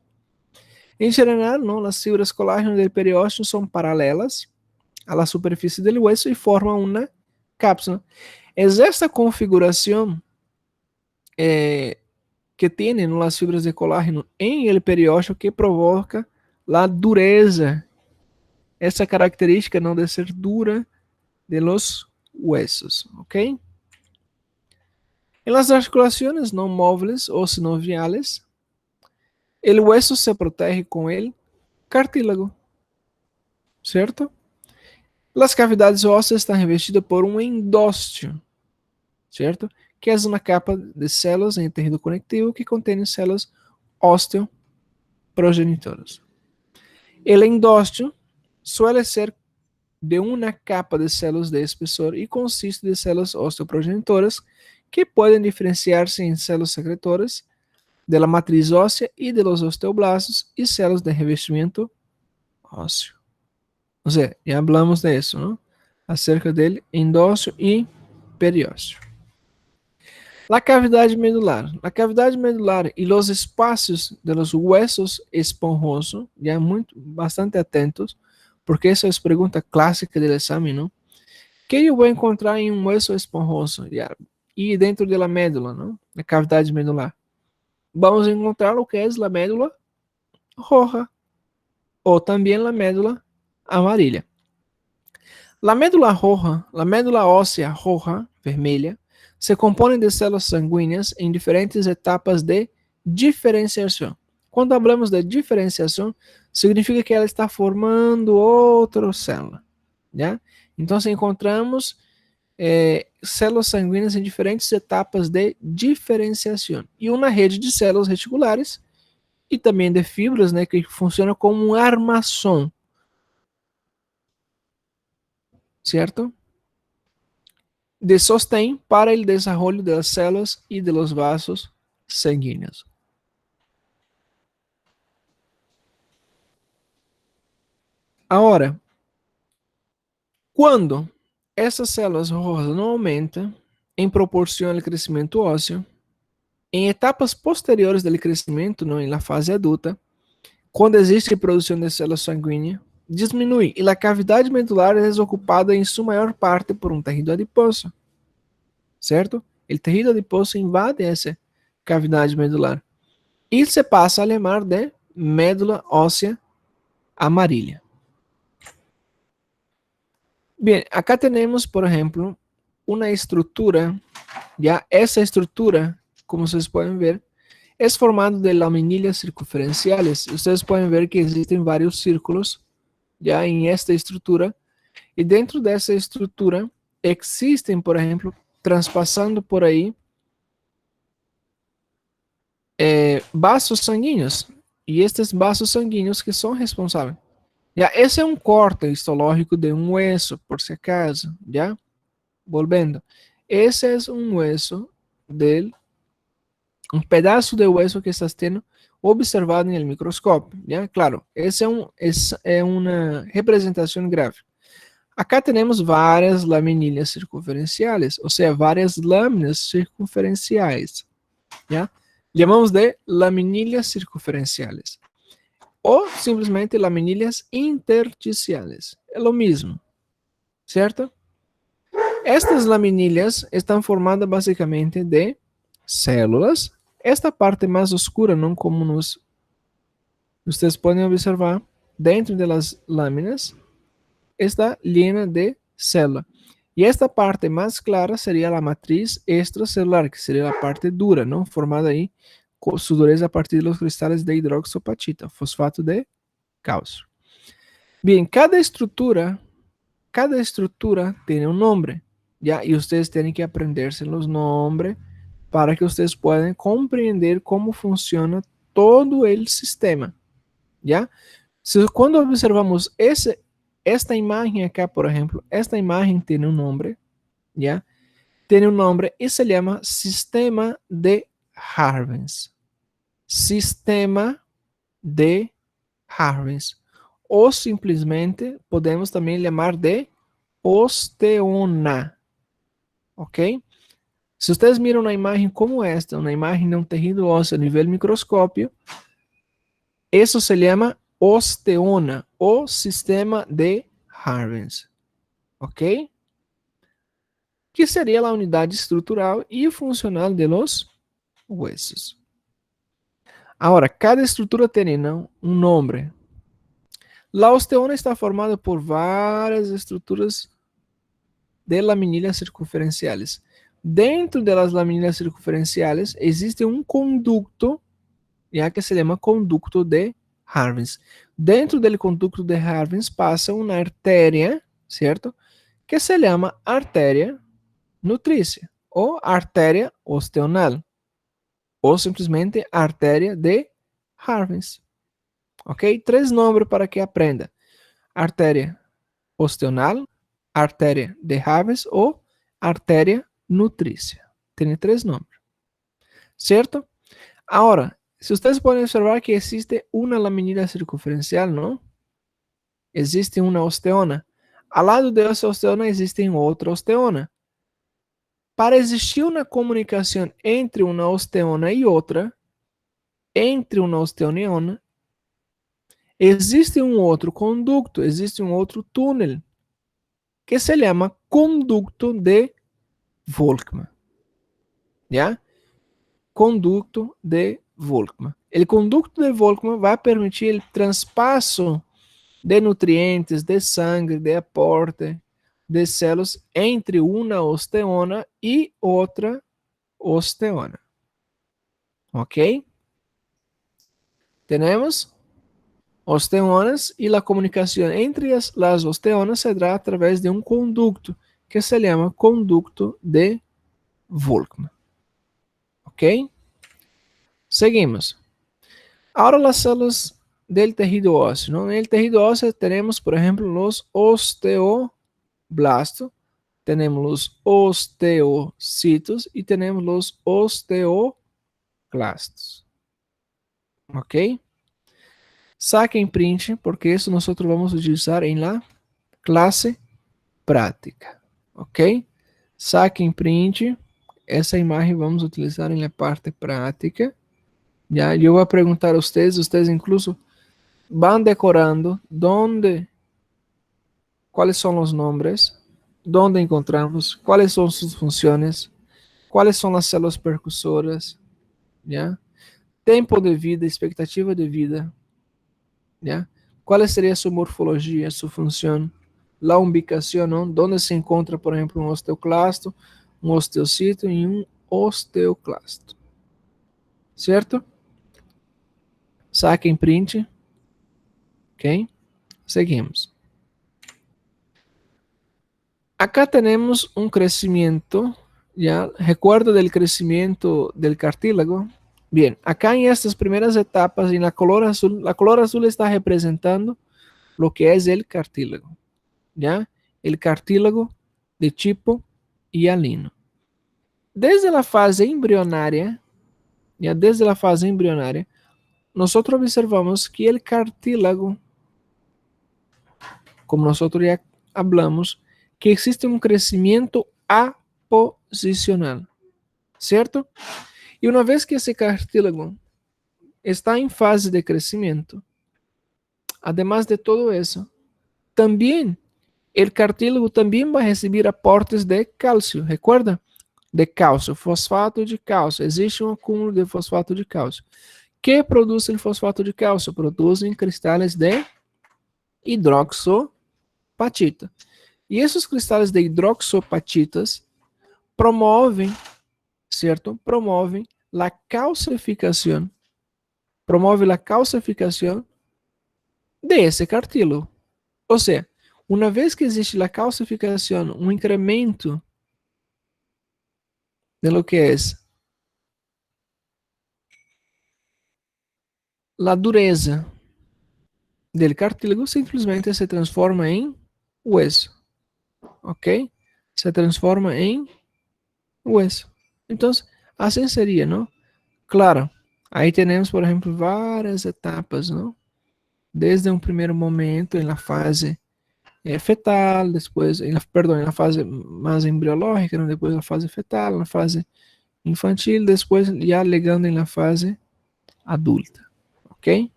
Em geral, ¿no?, as fibras colágeno do periósteo são paralelas à superfície do hueso e formam uma cápsula. Es esta configuración que tienen las fibras de colágeno en el periósteo que provoca la dureza, essa característica, ¿no?, de ser dura de los huesos, ¿ok? En las articulaciones no móviles o sinoviales, el hueso se protege con el cartílago, ¿cierto? Las cavidades óseas estão revestidas por um endósteo, certo? Que é uma capa de células em tecido conectivo que contém células osteoprogenitoras. O endósteo suele ser de uma capa de células de espessor e consiste de células osteoprogenitoras que podem diferenciar-se em células secretoras de la matriz óssea e de los osteoblastos e células de revestimento ósseo. Ou seja, já hablamos de isso, ¿no?, acerca del endósteo e periósteo. La cavidade medular. La cavidade medular e los espaços de los huesos esponjosos, já bastante atentos, porque essa é a pergunta clássica do exame, ¿no? Que eu vou encontrar em um hueso esponjoso e dentro da médula, ¿no?, na cavidade medular? Vamos encontrar o que é a médula roja ou também a médula amarilla. La médula roja, la médula óssea roja, vermelha, se compõe de células sanguíneas em diferentes etapas de diferenciação. Quando falamos de diferenciação, significa que ela está formando outra célula, né? Então, encontramos células sanguíneas em diferentes etapas de diferenciação e uma rede de células reticulares e também de fibras, né, que funciona como um armação, certo? De sostén para el desarrollo de las células y de los vasos sanguíneos. Ahora, quando essas células rojas não aumentam em proporção ao crescimento ósseo, em etapas posteriores do crescimento, não, em la fase adulta, Quando existe produção de célula sanguínea, diminui e a cavidade medular é ocupada em sua maior parte por um tecido adiposo, certo? O tecido adiposo invade essa cavidade medular e se passa a chamar de médula óssea amarilla. Bem, acá temos, por exemplo, uma estrutura, já essa estrutura, como vocês podem ver, é formada de laminilhas circunferenciais. Vocês podem ver que existem vários círculos já em esta estrutura, e dentro dessa estrutura existem, por exemplo, transpassando por aí vasos sanguíneos, e estes vasos sanguíneos que são responsáveis. Já esse é um corte histológico de um hueso, por si acaso, já volvendo. Esse é um hueso del um pedaço de hueso que estás tendo observado em el microscópio, já? Claro, esse é uma representação gráfica. Acá temos várias laminilhas circunferenciais, ou seja, várias lâminas circunferenciais, já? Chamamos de laminilhas circunferenciais ou simplesmente laminilhas intersticiales. É o mesmo, certo? Estas laminilhas estão formadas basicamente de células. Esta parte mais oscura, não como vocês podem observar, dentro das lâminas, está llena de célula. E esta parte mais clara seria a matriz extracelular, que seria a parte dura, não? Formada aí com su dureza a partir dos cristales de hidroxapatita, fosfato de cálcio. Bem, cada estrutura tem um nome, já? E vocês têm que aprender-se os nomes para que vocês possam compreender como funciona todo o sistema, já? Quando observamos esta imagem aqui, por exemplo, esta imagem tem um nome, já? Tem um nome e se chama sistema de Harvens. Sistema de Harvens. Ou simplesmente podemos também chamar de osteona. Ok? Se vocês miram uma imagem como esta, uma imagem de um tecido ósseo a nível microscópio, isso se chama osteona, ou sistema de Harvens. Ok? Que seria a unidade estrutural e funcional de los huesos. Agora, cada estrutura tem um nome. A osteona está formada por várias estruturas de laminilhas circunferenciais. Dentro das laminilhas circunferenciais existe um conducto, já que se chama conducto de Harvens. Dentro do conducto de Harvens passa uma artéria, certo? Que se chama artéria nutrícia ou artéria osteonal ou simplesmente artéria de Harvens. Ok? 3 nomes para que aprenda: artéria osteonal, artéria de Harvens ou artéria nutrícia. Tem 3 nomes, certo? Agora, se vocês podem observar que existe uma laminilha circunferencial, não? Existe uma osteona. Ao lado dessa osteona existe outra osteona. Para existir uma comunicação entre uma osteona e outra, existe um outro conducto, existe um outro túnel, que se chama conducto de Volkmann. ¿Ya? Conducto de Volkmann. O conducto de Volkmann vai permitir o traspasso de nutrientes, de sangue, de aporte de células entre uma osteona e outra osteona. Ok? Temos osteonas e a comunicação entre as osteonas se dá através de um conducto que se chama conducto de Volkmann. Ok? Seguimos. Agora as células del tejido óseo. ¿No? En el tejido óseo tenemos, por ejemplo, los osteoblastos, tenemos los osteocitos y tenemos los osteoclastos. ¿Ok? Saquen print, porque eso nosotros vamos a utilizar en la clase práctica. ¿Ok? Saquen print. Essa imagem vamos utilizar em la parte prática. Já, eu vou perguntar a vocês incluso van decorando dónde, cuáles son los nombres, dónde encontramos, cuáles son sus funciones, cuáles son las células percusoras, ¿ya? Tempo de vida, expectativa de vida, ¿ya? ¿Cuál sería su morfología, su función? La ubicación, ¿no? ¿Dónde se encuentra, por ejemplo, un osteoclasto, un osteocito y un osteoclasto? ¿Cierto? Saquen print, ¿ok? Seguimos. Acá tenemos un crecimiento, ¿ya? Recuerdo del crecimiento del cartílago. Bien, acá en estas primeras etapas, en la color azul está representando lo que es el cartílago, ¿ya? El cartílago de tipo hialino. Desde la fase embrionaria, ¿ya? Desde la fase embrionaria, nosotros observamos que el cartílago, como nosotros ya hablamos, que existe un crecimiento aposicional, ¿cierto? Y una vez que ese cartílago está en fase de crecimiento, además de todo eso, también el cartílago también va a recibir aportes de cálcio, recuerda? De cálcio, fosfato de cálcio. Existe um acúmulo de fosfato de cálcio. Que produz o fosfato de cálcio? Produzem cristales de hidroxopatita. E esses cristais de hidroxopatitas promovem, certo? Promovem a calcificação. Promove a calcificação de esse cartílago. Ou seja, uma vez que existe a calcificação, um incremento de lo que es la dureza del cartílago, simplesmente se transforma em hueso, ¿ok? Se transforma em hueso. Então, assim seria, ¿no? Claro, aí temos, por exemplo, várias etapas, ¿no? Desde um primeiro momento, em la fase fetal, depois, perdão, em la fase mais embriológica, ¿no? Depois na fase fetal, na fase infantil, depois já ligando em la fase adulta, ¿ok?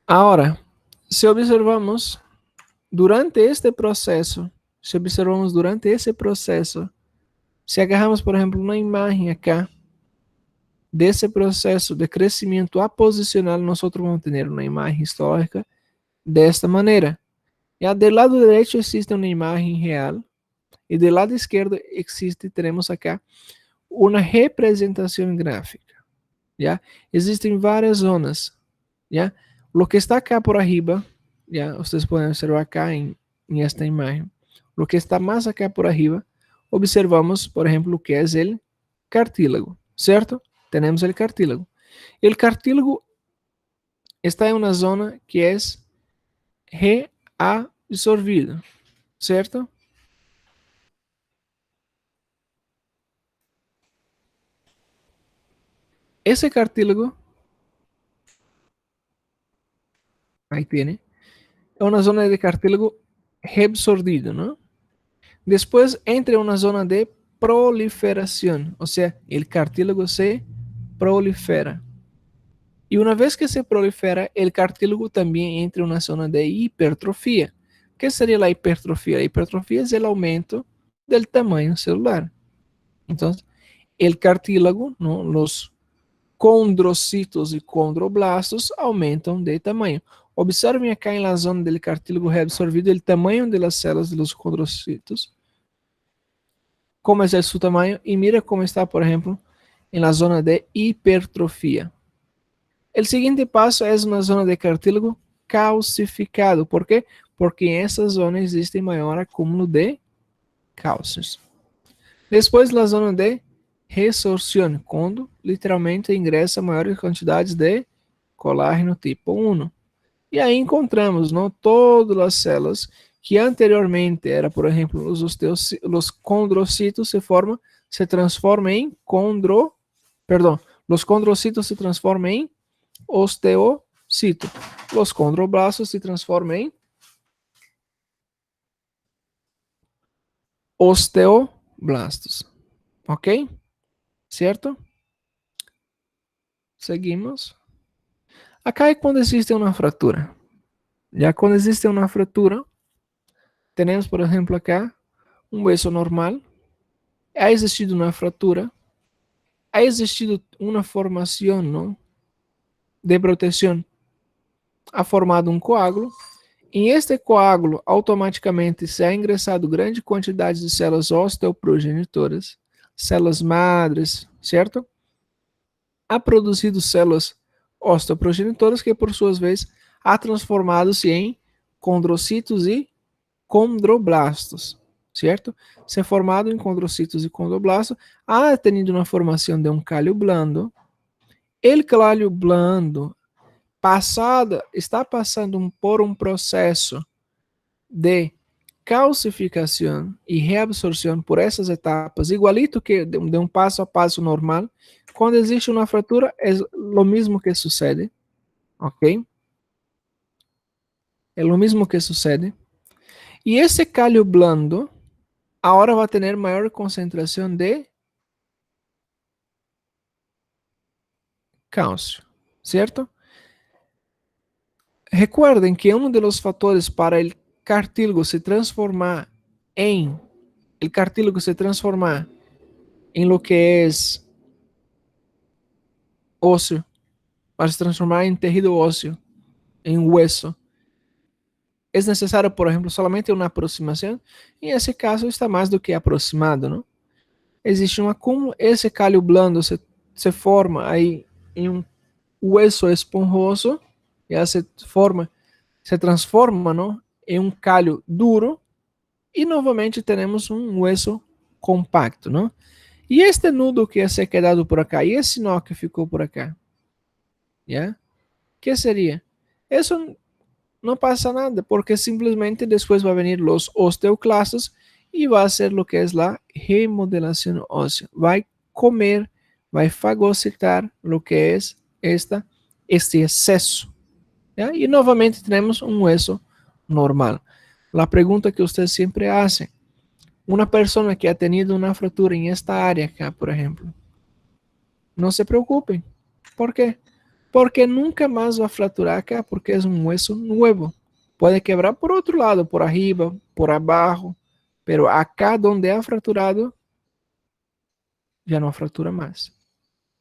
Agora, se observamos durante este processo, se agarramos, por exemplo, uma imagem acá desse processo de crescimento aposicional, nós vamos ter uma imagem histórica desta maneira. E do lado direito existe uma imagem real e do lado esquerdo teremos acá uma representação gráfica. Já existem várias zonas, já. O que está acá por arriba, ya ustedes pueden observar acá en esta imagen. Lo que está más acá por arriba, observamos, por ejemplo, que es el cartílago, ¿cierto? Tenemos el cartílago. El cartílago está en una zona que es reabsorbido, ¿cierto? Ese cartílago, ahí tiene, es una zona de cartílago reabsorbido, ¿no? Después entra una zona de proliferación, o sea, el cartílago se prolifera. Y una vez que se prolifera, el cartílago también entra en una zona de hipertrofia. ¿Qué sería la hipertrofia? La hipertrofia es el aumento del tamaño celular. Entonces, el cartílago, ¿no? Los condrocitos y condroblastos aumentan de tamaño. Observen acá en la zona del cartílago reabsorbido el tamaño de las células de los condrocitos, cómo es su tamaño, y mira cómo está, por ejemplo, en la zona de hipertrofia. El siguiente paso es una zona de cartílago calcificado. ¿Por qué? Porque en esa zona existe mayor acúmulo de cálcios. Después la zona de resorción, cuando literalmente ingresa maiores quantidades de colágeno tipo 1. E aí encontramos, ¿no? Todas as células que anteriormente era, por exemplo, os condrocitos se transformam em los condrocitos se transformam em osteocito. Los condroblastos se transformam em osteoblastos. ¿Ok? ¿Cierto? Seguimos. Acá é quando existe uma fratura. Já quando existe uma fratura, temos, por exemplo, acá um hueso normal, ha existido uma fratura, ha existido uma formação, não, de proteção, ha formado um coágulo. Em este coágulo, automaticamente se ha ingressado grande quantidade de células osteoprogenitoras, células madres, certo? Ha produzido células osteoprogenitoras que, por sua vez, ha transformado-se em condrocitos e condroblastos, certo? Se é formado em condrocitos e condroblastos, ha tenido uma formação de um calho blando. El calho blando está passando por um processo de calcificação e reabsorção por essas etapas, igualito que de um passo a passo normal. Quando existe uma fratura, é o mesmo que sucede, ok? É o mesmo que sucede. E esse calho blando agora vai ter maior concentração de cálcio, certo? Recuerden que um dos fatores para o cartílago se transformar em el cartílago se transformar em lo que é ósseo, para se transformar em tecido ósseo, em hueso, é necessário, por exemplo, somente uma aproximação. Em esse caso, está mais do que aproximado, não? Existe um acúmulo, esse calho blando se forma aí em um hueso esponjoso, já se transforma, não, em um calho duro, e novamente temos um hueso compacto, não? E este nudo que se ha quedado por acá, e esse nó que ficou por acá, ¿ya? ¿Qué sería? Eso no pasa nada, porque simplemente después va a venir los osteoclastos y va a hacer lo que es la remodelación ósea. Va a comer, va a fagocitar lo que es este exceso. ¿Ya? Y nuevamente tenemos un hueso normal. La pregunta que usted siempre hace, una persona que ha tenido una fractura en esta área acá, por ejemplo, no se preocupen. ¿Por qué? Porque nunca más va a fracturar acá, porque es un hueso nuevo. Puede quebrar por otro lado, por arriba, por abajo, pero acá donde ha fracturado, ya no fractura más.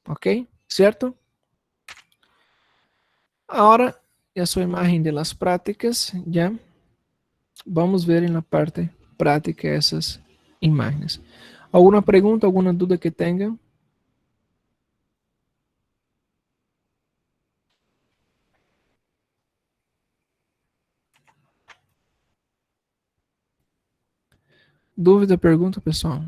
¿Ok? ¿Cierto? Ahora, ya su imagen de las prácticas, ya. Vamos ver en la parte práctica esas imágenes. ¿Alguna pregunta, alguna duda que tengan? Dúvida, pergunta, pessoal?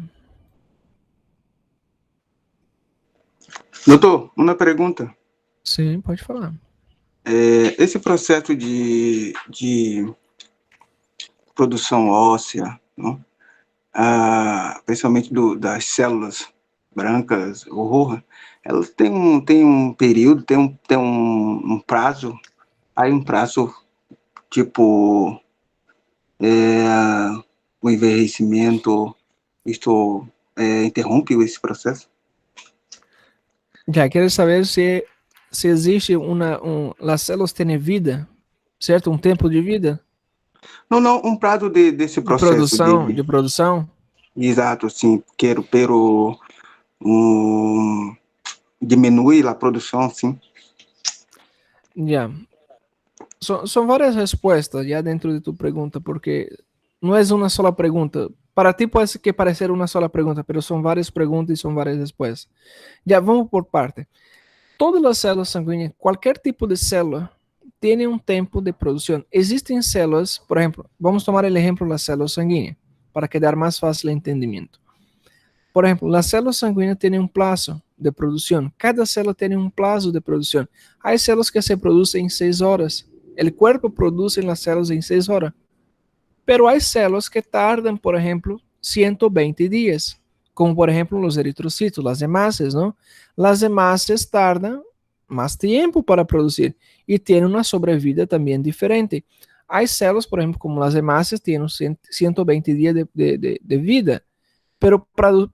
Doutor, uma pergunta. Sim, pode falar. Esse processo de produção óssea, não? Principalmente das células brancas ou rojas, elas têm um período, tem um prazo, aí um prazo tipo o envelhecimento, isto interrompe esse processo? Já quero saber se existe as células têm vida, certo? Um tempo de vida? Não, um prazo desse processo De produção? Exato, sim, pero diminui a produção, sim. Já. São várias respostas já dentro de tu pergunta, porque não é uma sola pergunta. Para ti pode que parecer uma sola pergunta, mas são várias perguntas e são várias respostas. Já vamos por parte. Todas as células sanguíneas, qualquer tipo de célula, tem um tempo de produção. Existem células, por exemplo, vamos tomar o exemplo das células sanguíneas, para quedar mais fácil o entendimento. Por exemplo, as células sanguíneas têm um prazo de produção. Cada célula tem um prazo de produção. Há células que se produzem em 6 horas. O corpo produz as células em 6 horas. Pero há células que tardam, por exemplo, 120 dias. Como, por exemplo, os eritrocitos, as hemácias, não? As hemácias tardam mais tempo para produzir e têm uma sobrevida também diferente. Há células, por exemplo, como as hemácias, têm 120 dias de vida, pero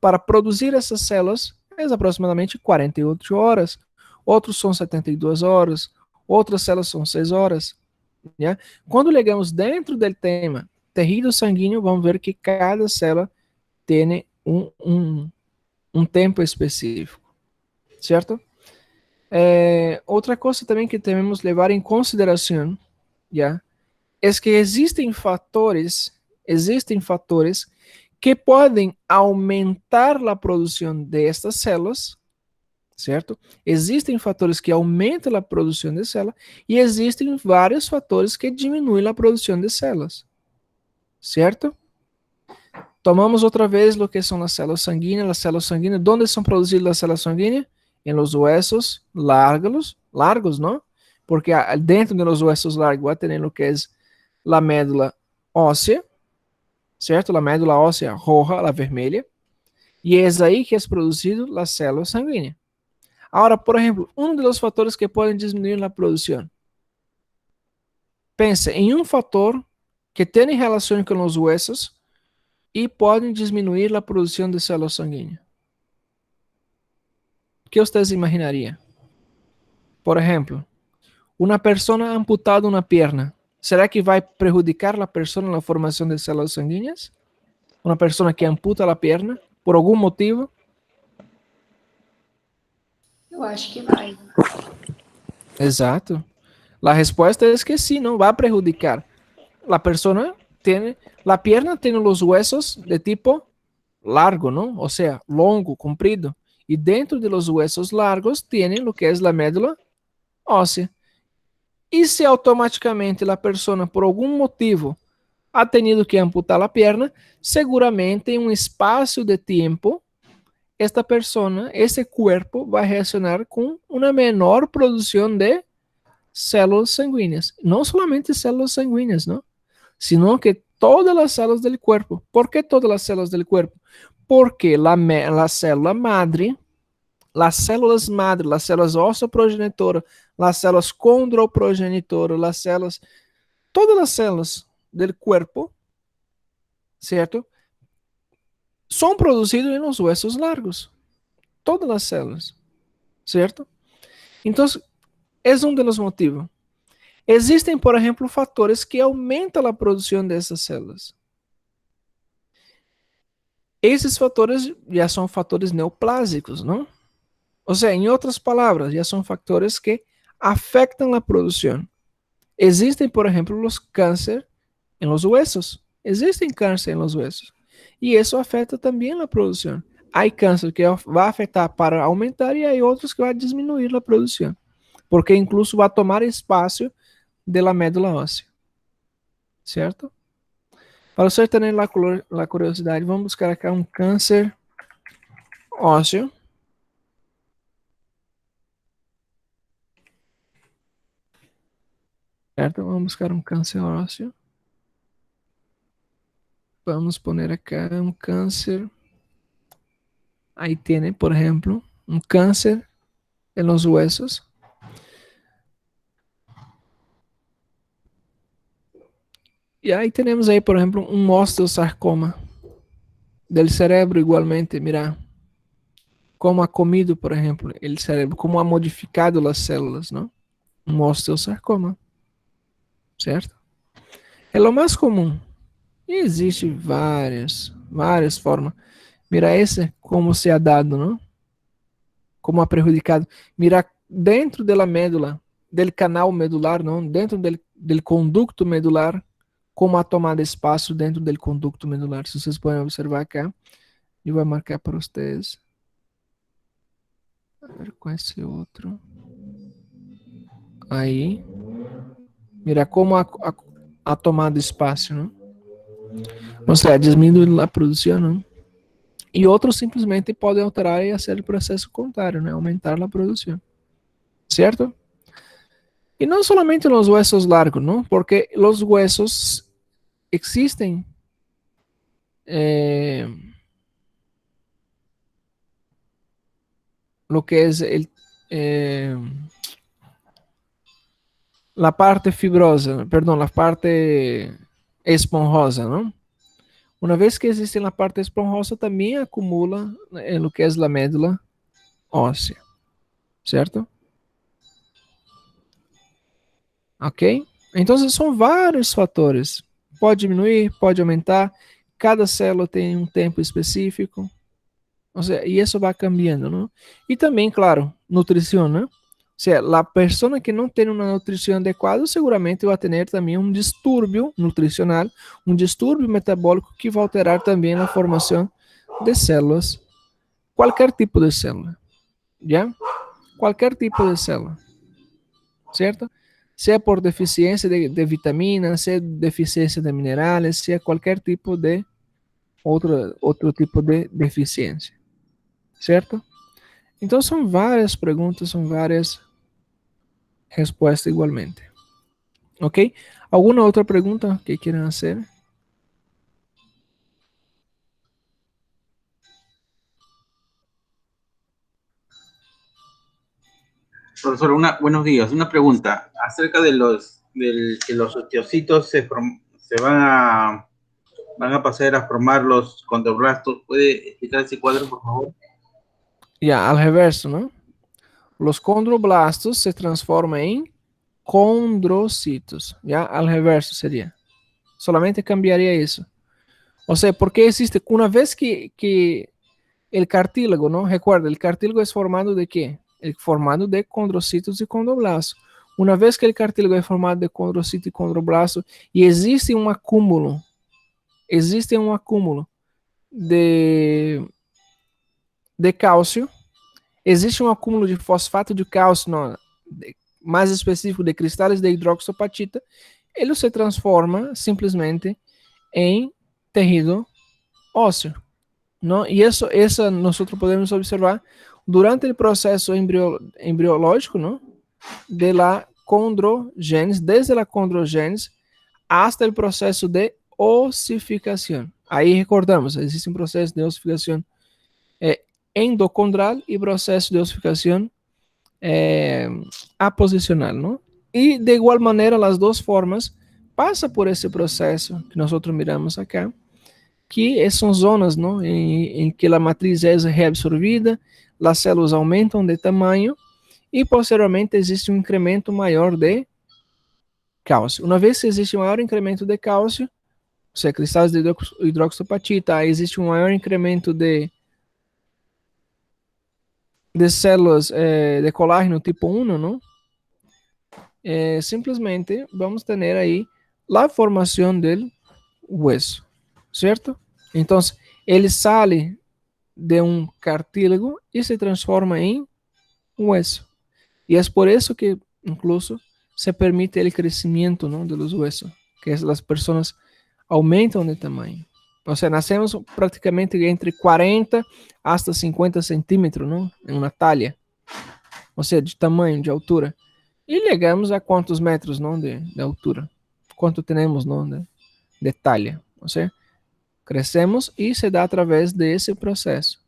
para produzir essas células é aproximadamente 48 horas. Outros são 72 horas, outras células são 6 horas. Yeah? Quando chegamos dentro do tema tecido sanguíneo, vamos ver que cada célula tem um tempo específico, certo? Outra coisa também que devemos levar em consideração, yeah, é que existem fatores que podem aumentar a produção destas células, certo? Existem fatores que aumentam a produção de células e existem vários fatores que diminuem a produção de células, certo? Tomamos outra vez o que são as células sanguíneas. As células sanguíneas, onde são produzidas as células sanguíneas? Em los huesos largos, não? Porque dentro de los huesos largos vai ter o que é a médula óssea, certo? A médula óssea roja, a vermelha. E é aí que é produzido as células sanguíneas. Agora, por exemplo, um dos fatores que podem diminuir a produção. Pense em um fator que tem relação com os huesos e podem diminuir a produção de células sanguíneas. O que vocês imaginariam? Por exemplo, uma pessoa amputada uma perna, será que vai prejudicar a pessoa na formação de células sanguíneas? Uma pessoa que amputa a perna, por algum motivo? Eu acho que vai. Exato. A resposta é que sim, não vai prejudicar. A pessoa tem, a perna tem os huesos de tipo largo, não? Ou seja, longo, comprido. E dentro de los huesos largos tem o que é a médula óssea. E se automaticamente a pessoa, por algum motivo, ha tenido que amputar a perna, seguramente em um espaço de tempo, esta pessoa, esse corpo, vai reaccionar com uma menor produção de células sanguíneas. Não somente células sanguíneas, não? Sino que todas as células do corpo. ¿Por que todas as células do corpo? Porque a célula madre, as células madre, as células ossoprogenitoras, as células condroprogenitoras, as células, todas as células do corpo, certo? São produzidas nos huesos largos. Todas as células, certo? Então, é um dos motivos. Existem, por exemplo, fatores que aumentam a produção dessas células. Esses fatores já são fatores neoplásicos, não? Ou seja, em outras palavras, já são fatores que afetam a produção. Existem, por exemplo, os câncer em los huesos. Existem câncer em los huesos. E isso afeta também a produção. Há câncer que vai afetar para aumentar e há outros que vai diminuir a produção. Porque incluso vai tomar espaço da médula óssea. Certo? Para você ter a curiosidade, vamos buscar aqui um câncer ósseo. Certo? Vamos buscar um câncer ósseo. Vamos poner aqui um câncer. Aí tem, por exemplo, um câncer em los huesos. E aí temos aí, por exemplo, um osteosarcoma del cerebro igualmente, mira, como ha comido, por exemplo, o cérebro, como ha modificado as células, não? Um osteosarcoma, certo? É o mais comum. E existe várias formas. Mira esse, como se ha dado, não? Como ha prejudicado. Mira, dentro da médula, del canal medular, não? Dentro del conducto medular, como ha tomado espaço dentro do conducto medular. Se vocês podem observar cá, eu vou marcar para vocês. A ver com esse outro. Aí. Mira como ha tomado espaço, não? Ou seja, diminuindo a produção, não? E outros simplesmente podem alterar e fazer o processo contrário, né? Aumentar a produção. Certo? E não somente nos huesos largos, não? Porque os huesos existem lo que es la parte fibrosa, perdón, la parte esponjosa, ¿no? Una vez que existe en la parte esponjosa, también acumula en lo que es la médula ósea, ¿cierto? ok? Então, são vários fatores. Pode diminuir, pode aumentar. Cada célula tem um tempo específico. O sea, y eso va cambiando, ¿no? Y también, claro, nutrición, ¿no? O sea, la persona que no tiene una nutrición adecuada seguramente va a tener también un disturbio nutricional, un disturbio metabólico que va a alterar también la formación de células, cualquier tipo de célula, ¿ya? Cualquier tipo de célula, ¿cierto? Sea por deficiencia de vitaminas, sea deficiencia de minerales, sea cualquier tipo de otro tipo de deficiencia, ¿cierto? Então são várias perguntas, são várias respostas igualmente. Ok? Alguma outra pergunta que queiram fazer? Profesor, buenos días. Una pregunta acerca de que los osteocitos van a pasar a formar los condroblastos. ¿Puede explicar ese cuadro, por favor? Ya, al reverso, ¿no? Los condroblastos se transforman en condrocitos. Ya, al reverso sería. Solamente cambiaría eso. O sea, porque existe, una vez que el cartílago, ¿no? Recuerda, el cartílago es formado de qué? Es formado de condrocitos y condroblastos. Una vez que el cartílago es formado de condrocito y condroblasto y existe un acúmulo de cálcio, existe um acúmulo de fosfato de cálcio, não, mais específico de cristales de hidroxapatita, ele se transforma simplesmente em tejido ósseo, não? E isso nós podemos observar durante o processo embriológico, não? De la condrogênese, desde a condrogênese hasta o processo de ossificação. Aí recordamos, existe um processo de ossificação endocondral e processo de ossificação aposicional, ¿no? Y de igual manera las dos formas pasa por ese proceso que nosotros miramos acá, que son zonas, ¿no? En que la matriz es reabsorbida, las células aumentan de tamaño y posteriormente existe un incremento mayor de cálcio. Una vez que existe un mayor incremento de cálcio, o sea, cristales de hidroxapatita, existe un mayor incremento de células de colágeno tipo 1, ¿no? Simplesmente vamos ter aí a formação do hueso, certo? Então, ele sai de um cartílago e se transforma em hueso. E é por isso que, incluso, se permite o crescimento, ¿no? De los huesos, que as pessoas aumentam de tamanho. Ou seja, nascemos praticamente entre 40 hasta 50 centímetros, ¿no? Em uma talha, ou seja, de tamanho, de altura. E chegamos a quantos metros, não, de altura? Quanto temos, não, de talha? Ou seja, crescemos e se dá através desse processo.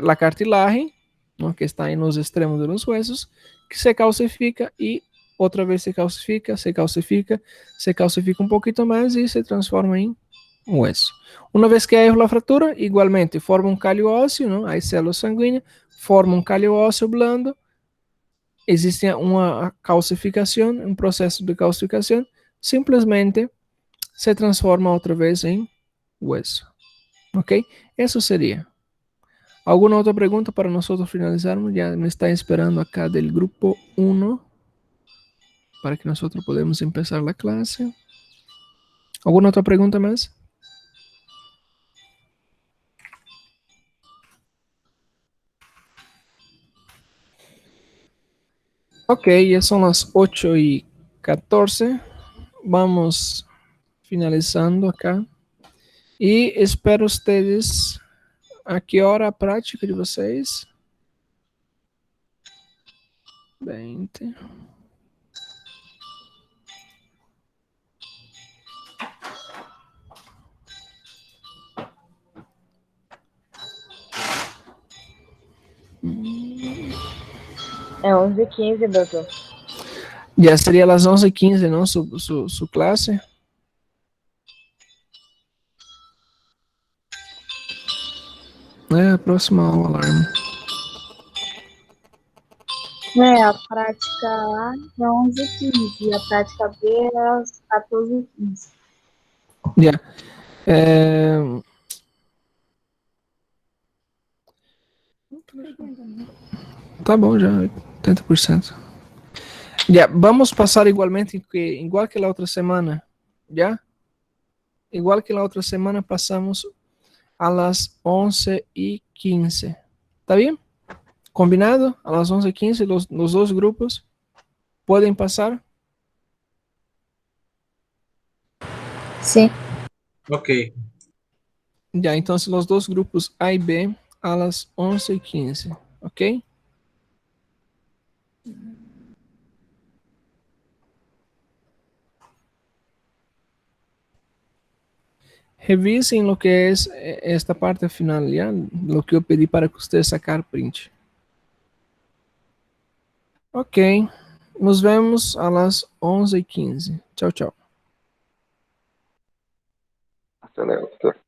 A cartilagem, não, que está nos extremos dos huesos, que se calcifica e outra vez se calcifica, se calcifica um pouquinho mais e se transforma em hueso. Uma vez que há a fratura, igualmente forma um calho ósseo, não? As células sanguíneas formam um calho ósseo blando. Existe uma calcificação, um processo de calcificação, simplesmente se transforma outra vez em hueso. Ok? Isso seria. Alguma outra pergunta para nós finalizarmos? Já me está esperando acá del grupo 1 para que nós podemos começar a classe. Alguma outra pergunta mais? Ok, ya son las 8:14. Vamos finalizando acá. E espero ustedes. A que hora a prática de vocês? 20. É 11h15, doutor. Já seria as 11:15, não? Sua classe? É a próxima aula, alarme. A prática A é 11h15 e a prática B é às 14h15. Ya. Eh, tá bom já, 80%. Ya, vamos pasar igualmente, igual que la otra semana, ¿ya? Igual que la otra semana pasamos a las 11:15. ¿Está bien? Combinado, a las 11:15 los dos grupos pueden pasar. Sim. Ok. Ya, entonces los dos grupos A y B a las 11:15. ¿Ok? Revisen lo que es esta parte final, ¿ya? Lo que yo pedí para que ustedes sacar print. Ok, nos vemos a las 11:15. Chao, chao. Hasta luego, professor.